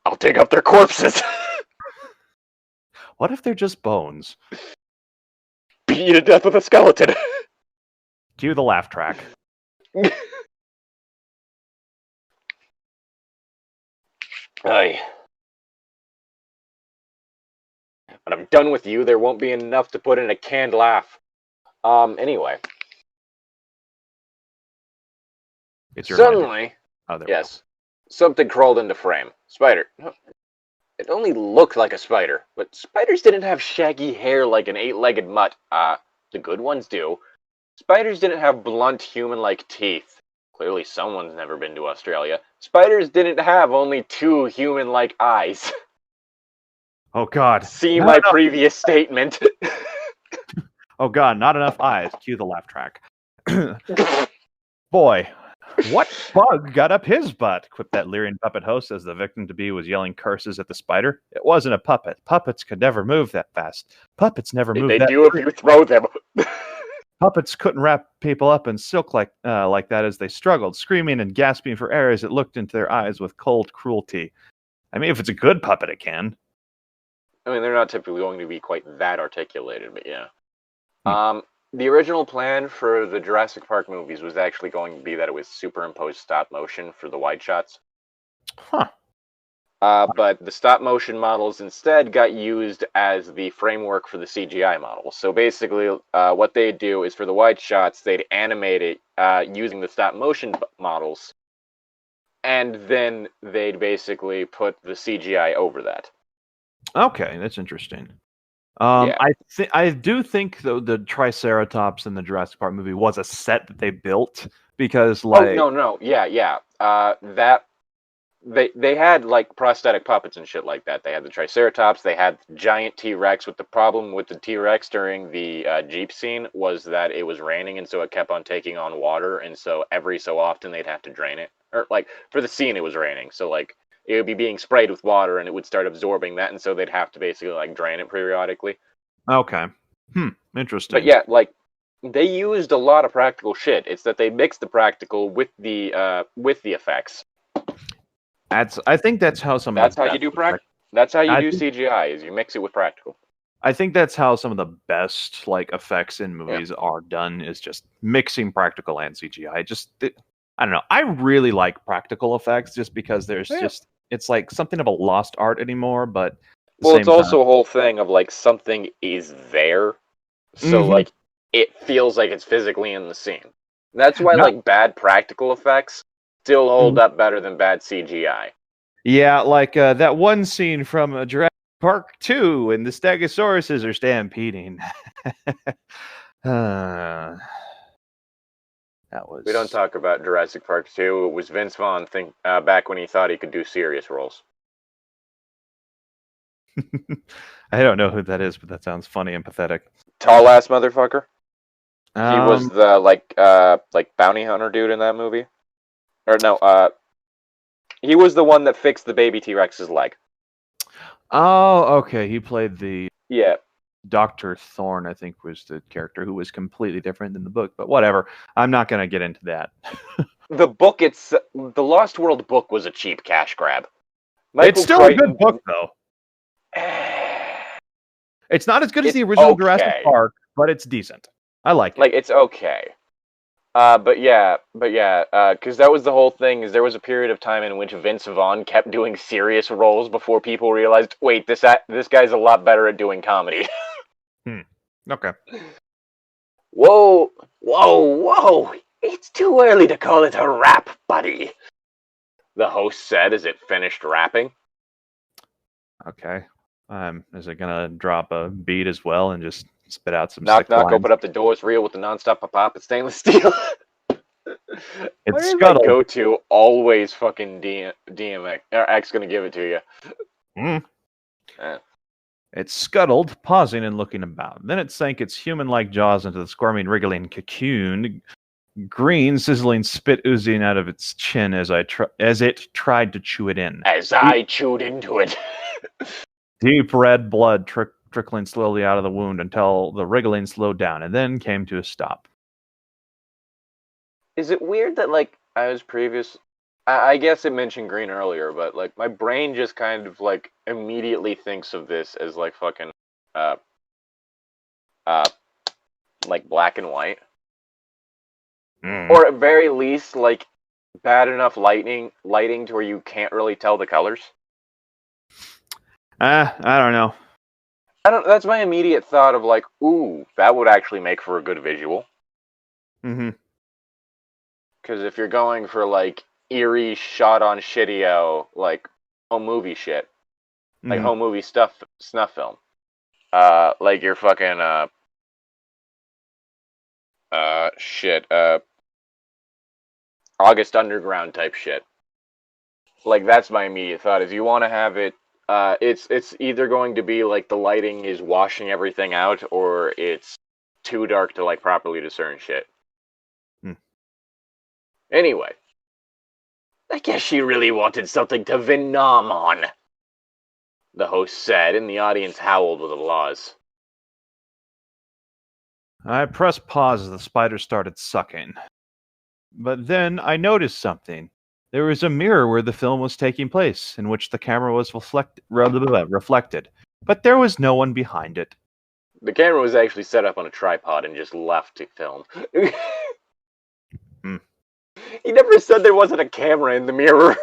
I'll dig up their corpses. What if they're just bones? Beat you to death with a skeleton. Cue the laugh track. Aye. When I'm done with you, there won't be enough to put in a canned laugh. Anyway. It's your Suddenly, yes, something crawled into frame. Spider. It only looked like a spider, but spiders didn't have shaggy hair like an 8-legged mutt. The good ones do. Spiders didn't have blunt human-like teeth. Clearly someone's never been to Australia. Spiders didn't have only 2 human-like eyes. Oh God. See my previous statement. Oh God, not enough eyes. Cue the laugh track. Boy, what bug got up his butt? Quipped that Lyrian puppet host as the victim-to-be was yelling curses at the spider. It wasn't a puppet. Puppets could never move that fast. Puppets never move that fast. They do if you throw them. Puppets couldn't wrap people up in silk like that as they struggled, screaming and gasping for air as it looked into their eyes with cold cruelty. I mean, if it's a good puppet, it can. I mean, they're not typically going to be quite that articulated, but yeah. The original plan for the Jurassic Park movies was actually going to be that it was superimposed stop motion for the wide shots. Huh. But the stop motion models instead got used as the framework for the CGI models. So basically, what they'd do is for the wide shots, they'd animate it using the stop motion models, and then they'd basically put the CGI over that. Okay, that's interesting. Yeah. I do think though the Triceratops in the Jurassic Park movie was a set that they built because that they had like prosthetic puppets and shit like that. They had the Triceratops, they had giant T-Rex. With the problem with the T-Rex during the Jeep scene was that it was raining, and so it kept on taking on water, and so every so often they'd have to drain it. Or like for the scene, it was raining, so like it would be being sprayed with water, and it would start absorbing that, and so they'd have to basically like drain it periodically. Okay. Interesting. But yeah, like they used a lot of practical shit. It's that they mixed the practical with the effects. I think that's how some. That's how you do That's how you do CGI. Is you mix it with practical. I think that's how some of the best like effects in movies are done. Is just mixing practical and CGI. I don't know. I really like practical effects just because there's just it's like something of a lost art anymore. But it's also a whole thing of like something is there, so like it feels like it's physically in the scene. That's why like bad practical effects still hold up better than bad CGI. Yeah, like that one scene from Jurassic Park 2 and the Stegosauruses are stampeding. That was. We don't talk about Jurassic Park 2. It was Vince Vaughn back when he thought he could do serious roles. I don't know who that is, but that sounds funny and pathetic. Tall ass motherfucker. He was the like bounty hunter dude in that movie. Or no, he was the one that fixed the baby T-Rex's leg. Oh, okay. He played the Dr. Thorne, I think, was the character who was completely different than the book. But whatever. I'm not going to get into that. The Lost World book was a cheap cash grab. It's still a good book, though. It's not as good as the original Jurassic Park, but it's decent. I like it. Like, it's okay. But yeah, because that was the whole thing, is there was a period of time in which Vince Vaughn kept doing serious roles before people realized, wait, this guy's a lot better at doing comedy. Okay. Whoa! It's too early to call it a rap, buddy, the host said as it finished rapping. Okay. Is it gonna drop a beat as well and just spit out some knock lines? Open up the doors real with the non-stop pop it's stainless steel. It's scuttled. Go to always fucking DMX or X gonna give it to you. It scuttled, pausing and looking about. Then it sank its human-like jaws into the squirming, wriggling cocoon, green, sizzling spit oozing out of its chin as it tried to chew it in. As I chewed into it. Deep red blood trickling slowly out of the wound until the wriggling slowed down and then came to a stop. Is it weird that, like, I guess it mentioned green earlier, but, like, my brain just kind of, like, immediately thinks of this as, like, fucking, like, black and white. Or at very least, like, bad enough lighting to where you can't really tell the colors. I don't know. That's my immediate thought of, like, ooh, that would actually make for a good visual. Mm-hmm. Because if you're going for, like, eerie shot on shitty-o, like, home movie shit, like home movie snuff film, like your fucking, August Underground type shit. Like, that's my immediate thought, is you want to have it, it's either going to be, like, the lighting is washing everything out, or it's too dark to, like, properly discern shit. Anyway, I guess she really wanted something to venom on, the host said, and the audience howled with applause. I pressed pause as the spider started sucking. But then I noticed something. There was a mirror where the film was taking place, in which the camera was reflected. But there was no one behind it. The camera was actually set up on a tripod and just left to film. He never said there wasn't a camera in the mirror.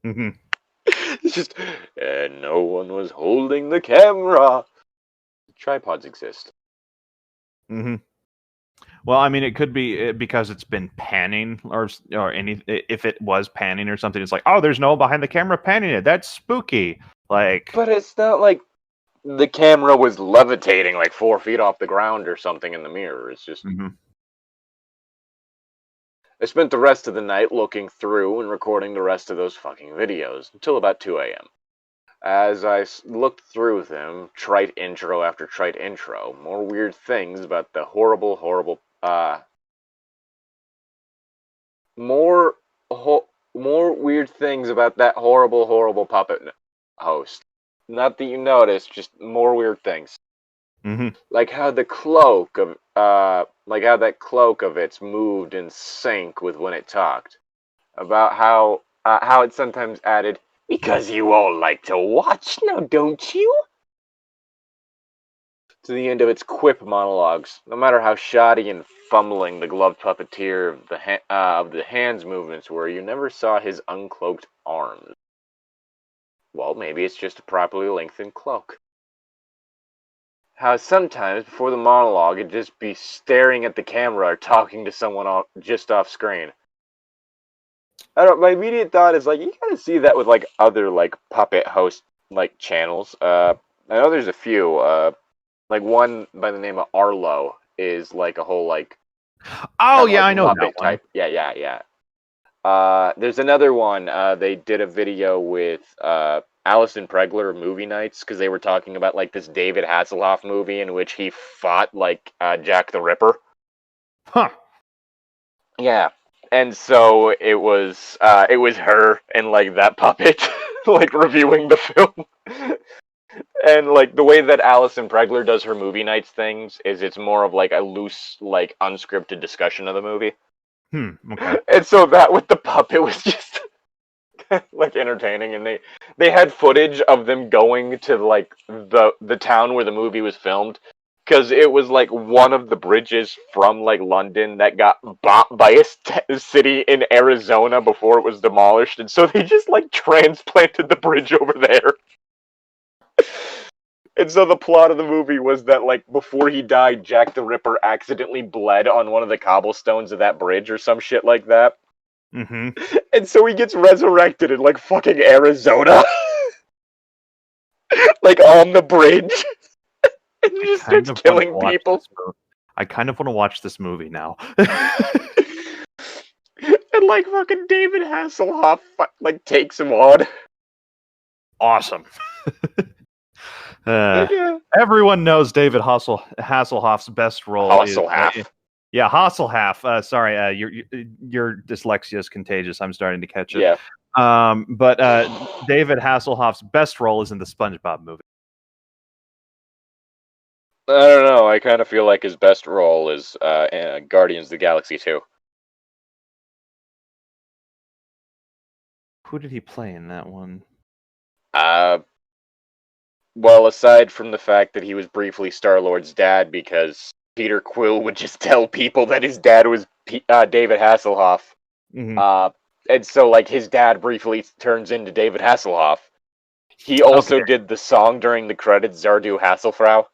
It's just, no one was holding the camera. Tripods exist. Well, I mean, it could be because it's been panning, or if it was panning or something. It's like, oh, there's no one behind the camera panning it. That's spooky. Like, but it's not like the camera was levitating like 4 feet off the ground or something in the mirror. It's just. I spent the rest of the night looking through and recording the rest of those fucking videos until about 2 a.m. As I looked through them, trite intro after trite intro, more weird things about the horrible, more weird things about that horrible puppet host. Not that you noticed, just more weird things. Like how the cloak of, that cloak of it's moved in sync with when it talked. About how it sometimes added, because you all like to watch now, don't you? To the end of its quip monologues, no matter how shoddy and fumbling the gloved puppeteer of the hands movements were, you never saw his uncloaked arms. Well, maybe it's just a properly lengthened cloak. How sometimes, before the monologue, it'd just be staring at the camera or talking to someone just off screen. My immediate thought is, like, you gotta see that with, like, other, like, puppet host, like, channels. I know there's a few, like, one by the name of Arlo is, like, a whole, like... Oh, yeah, I know that one. Type. Yeah. There's another one, they did a video with, Alison Pregler movie nights, because they were talking about, like, this David Hasselhoff movie in which he fought, like, Jack the Ripper. Huh. Yeah. And so it was her and, like, that puppet, like, reviewing the film. And, like, the way that Alison Pregler does her movie nights things is it's more of, like, a loose, like, unscripted discussion of the movie. Okay. And so that with the puppet was just... like entertaining, and they had footage of them going to like the town where the movie was filmed, because it was like one of the bridges from like London that got bought by a city in Arizona before it was demolished, and so they just like transplanted the bridge over there. And so the plot of the movie was that like before he died, Jack the Ripper accidentally bled on one of the cobblestones of that bridge or some shit like that. And so he gets resurrected in, like, fucking Arizona. Like, on the bridge. And he just starts killing people. I kind of want to watch this movie now. And, like, fucking David Hasselhoff, like, takes him on. Awesome. Everyone knows David Hasselhoff's best role is... Yeah, Hasselhoff. Sorry, your dyslexia is contagious. I'm starting to catch it. Yeah. But David Hasselhoff's best role is in the SpongeBob movie. I don't know. I kind of feel like his best role is Guardians of the Galaxy 2. Who did he play in that one? Well, aside from the fact that he was briefly Star-Lord's dad because Peter Quill would just tell people that his dad was David Hasselhoff. Mm-hmm. And so, like, his dad briefly turns into David Hasselhoff. He also did the song during the credits, Zardu Hasselfrau.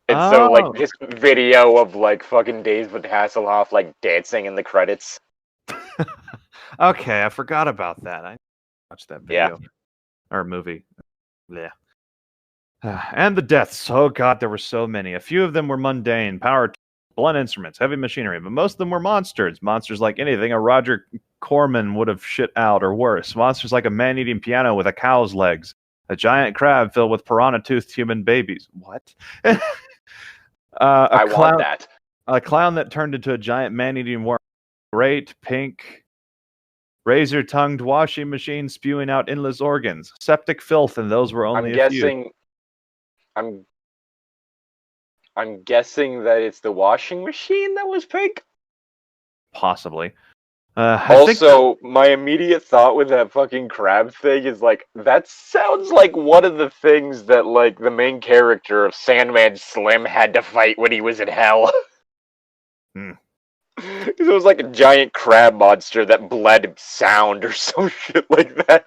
And so, like, this video of, like, fucking David Hasselhoff, like, dancing in the credits. Okay, I forgot about that. I watched that video. Yeah. Or movie. Yeah. And the deaths. Oh god, there were so many. A few of them were mundane, power blunt instruments, heavy machinery, but most of them were monsters. Monsters like anything a Roger Corman would have shit out, or worse. Monsters like a man-eating piano with a cow's legs. A giant crab filled with piranha-toothed human babies. What? I want that. A clown that turned into a giant man-eating worm. Great pink razor-tongued washing machine spewing out endless organs. Septic filth, and those were only a few. I'm guessing that it's the washing machine that was pink? Possibly. Also, my immediate thought with that fucking crab thing is, like, that sounds like one of the things that, like, the main character of Sandman Slim had to fight when he was in hell. It was like a giant crab monster that bled sound or some shit like that.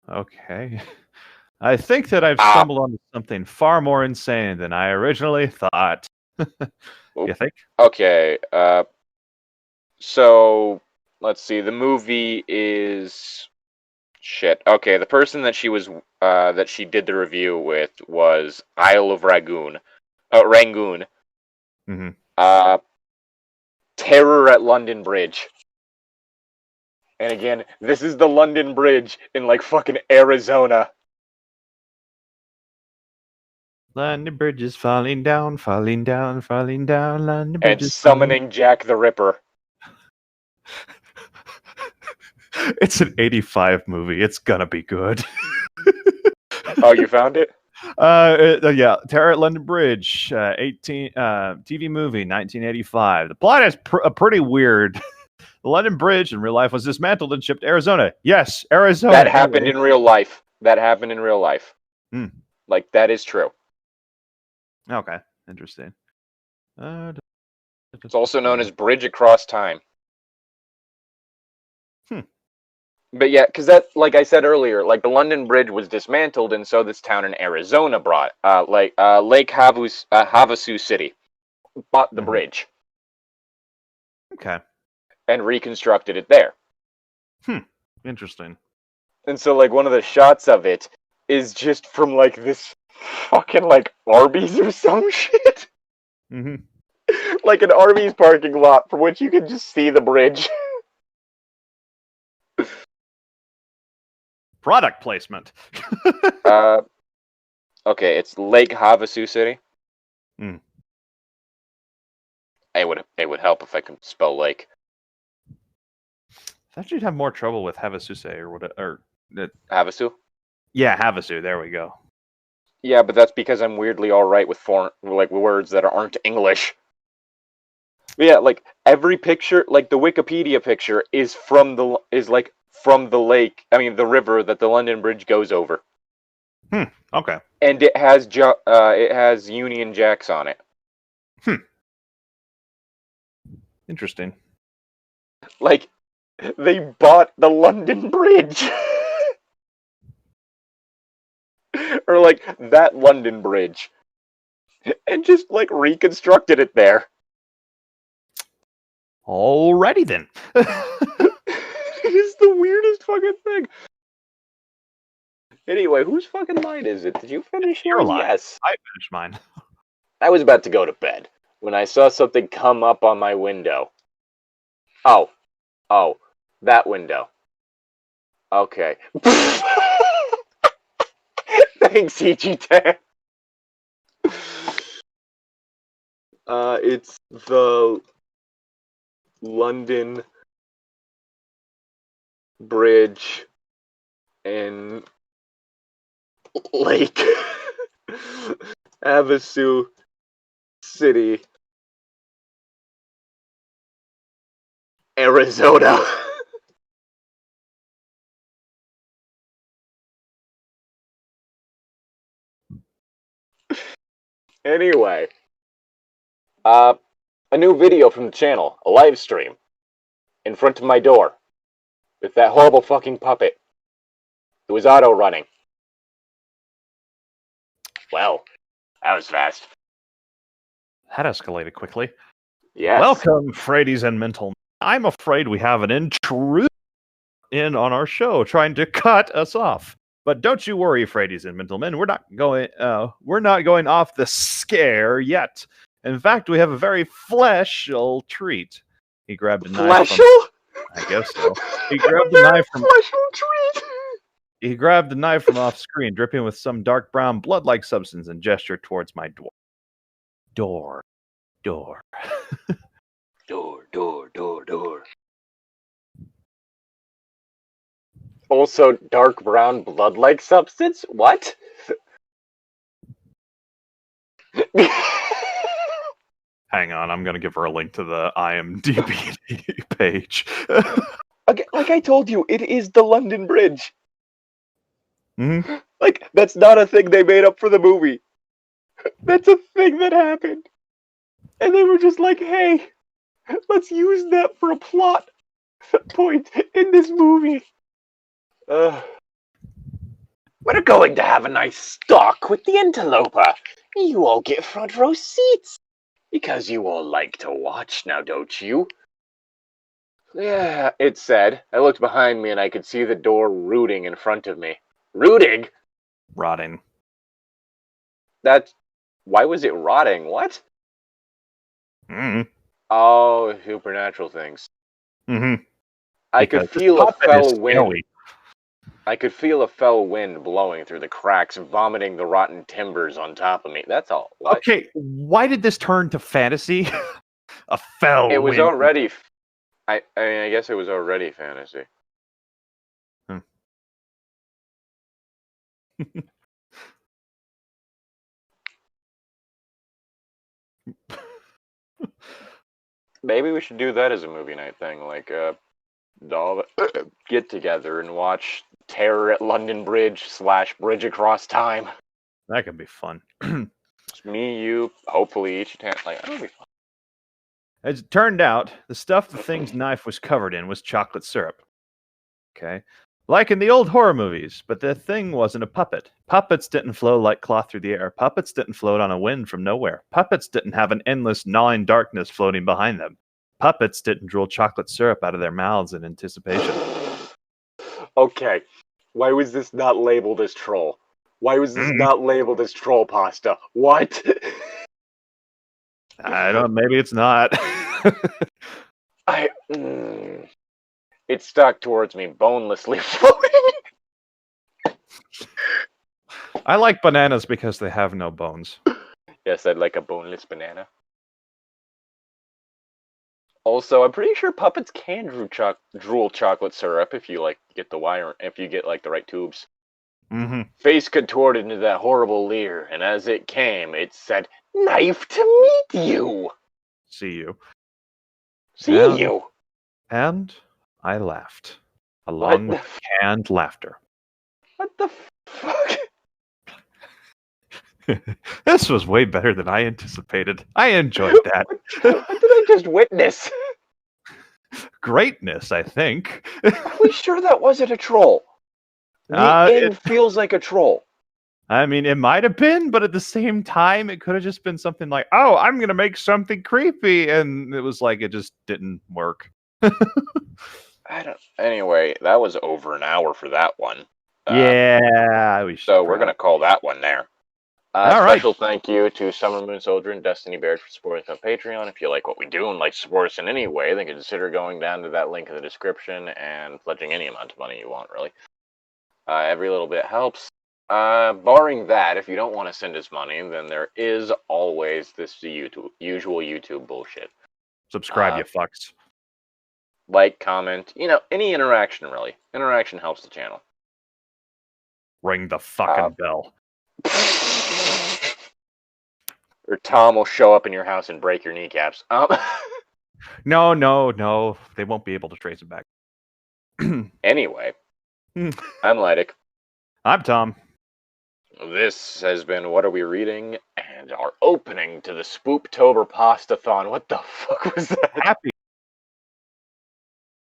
Okay. I think that I've stumbled onto something far more insane than I originally thought. You think? Okay, so, let's see, the movie is... Shit. Okay, the person that she did the review with was Isle of Rangoon. Rangoon. Mm-hmm. Terror at London Bridge. And again, this is the London Bridge in, like, fucking Arizona. London Bridge is falling down, falling down, falling down. London Bridge and summoning Jack the Ripper. It's an 85 movie. It's gonna be good. Oh, you found it? Yeah, Terror at London Bridge, TV movie, 1985. The plot is pretty weird. The London Bridge in real life was dismantled and shipped to Arizona. Yes, Arizona. That happened in real life. Like, that is true. Okay, interesting. It's also known as Bridge Across Time. But yeah, because that, like I said earlier, like the London Bridge was dismantled, and so this town in Arizona Lake Havasu City bought the bridge. Okay. And reconstructed it there. Interesting. And so, like, one of the shots of it is just from, like, this fucking, like, Arby's or some shit. Mm-hmm. Like an Arby's parking lot from which you can just see the bridge. Product placement. Okay, it's Lake Havasu City. It would help if I could spell lake. I thought you'd have more trouble with Havasu or whatever. Havasu? Yeah, Havasu. There we go. Yeah, but that's because I'm weirdly alright with words that aren't English. But yeah, like every picture, like the Wikipedia picture is from the lake. I mean, the river that the London Bridge goes over. Okay. And it has Union Jacks on it. Interesting. Like, they bought the London Bridge. Or, like, that London Bridge. And just, like, reconstructed it there. Alrighty then. It is the weirdest fucking thing. Anyway, whose fucking line is it? Did you finish your line? Yes. I finished mine. I was about to go to bed when I saw something come up on my window. Oh, that window. Okay. Thanks, EG10. It's the London Bridge in Lake Havasu City, Arizona. Anyway, a new video from the channel, a live stream, in front of my door, with that horrible fucking puppet. It was auto running. Well, that was fast. That escalated quickly. Yes. Welcome, Fradies and Mental. I'm afraid we have an intruder in on our show trying to cut us off. But don't you worry, Fradies and Mental Men. We're not going off the scare yet. In fact, we have a very fleshful treat. He grabbed a knife from... I guess so. He grabbed the knife from... He grabbed the knife from off screen, dripping with some dark brown blood-like substance, and gestured towards my door. Door. Door. Door. Also, dark brown blood-like substance? What? Hang on, I'm going to give her a link to the IMDb page. Okay, like I told you, it is the London Bridge. Mm-hmm. Like, that's not a thing they made up for the movie. That's a thing that happened. And they were just like, hey, let's use that for a plot point in this movie. We're going to have a nice talk with the interloper. You all get front row seats. Because you all like to watch now, don't you? Yeah, it said. I looked behind me and I could see the door rooting in front of me. Rooting? Rotting. Why was it rotting? What? Mm-hmm. Oh, supernatural things. Mm-hmm. I could feel a fell wind. I could feel a fell wind blowing through the cracks, vomiting the rotten timbers on top of me. That's all. What? Okay, why did this turn to fantasy? A fell wind. It was already... I mean, I guess it was already fantasy. Maybe we should do that as a movie night thing, like all get together and watch Terror at London Bridge / Bridge Across Time. That could be fun. Just me, you, hopefully each like that'll be fun. As it turned out, the stuff the thing's knife was covered in was chocolate syrup. Okay. Like in the old horror movies, but the thing wasn't a puppet. Puppets didn't flow like cloth through the air. Puppets didn't float on a wind from nowhere. Puppets didn't have an endless gnawing darkness floating behind them. Puppets didn't drool chocolate syrup out of their mouths in anticipation. Okay, why was this not labeled as troll? Why was this not labeled as troll pasta? What? I don't. Maybe it's not. It stuck towards me, bonelessly floating. I like bananas because they have no bones. Yes, I'd like a boneless banana. Also, I'm pretty sure puppets can drool chocolate syrup if you get the wire, if you get the right tubes. Mm-hmm. Face contorted into that horrible leer, and as it came, it said, "Knife to meet you." See you. See you. And I laughed, along with canned laughter. What the fuck? This was way better than I anticipated. I enjoyed that. What did I just witness? Greatness, I think. Are we sure that wasn't a troll? It feels like a troll. I mean, it might have been, but at the same time, it could have just been something like, oh, I'm going to make something creepy. And it was like, it just didn't work. Anyway, that was over an hour for that one. Yeah. So we're going to call that one there. Special thank you to Summer Moon Soldier and Destiny Baird for supporting us on Patreon. If you like what we do and like to support us in any way, then consider going down to that link in the description and pledging any amount of money you want, really. Every little bit helps. Barring that, if you don't want to send us money, then there is always this usual YouTube bullshit. Subscribe, you fucks. Like, comment, any interaction, really. Interaction helps the channel. Ring the fucking bell. Or Tom will show up in your house and break your kneecaps. No. They won't be able to trace it back. Anyway, I'm Llytic. I'm Tom. This has been What Are We Reading? And our opening to the Spooptober Pastathon. What the fuck was that? Happy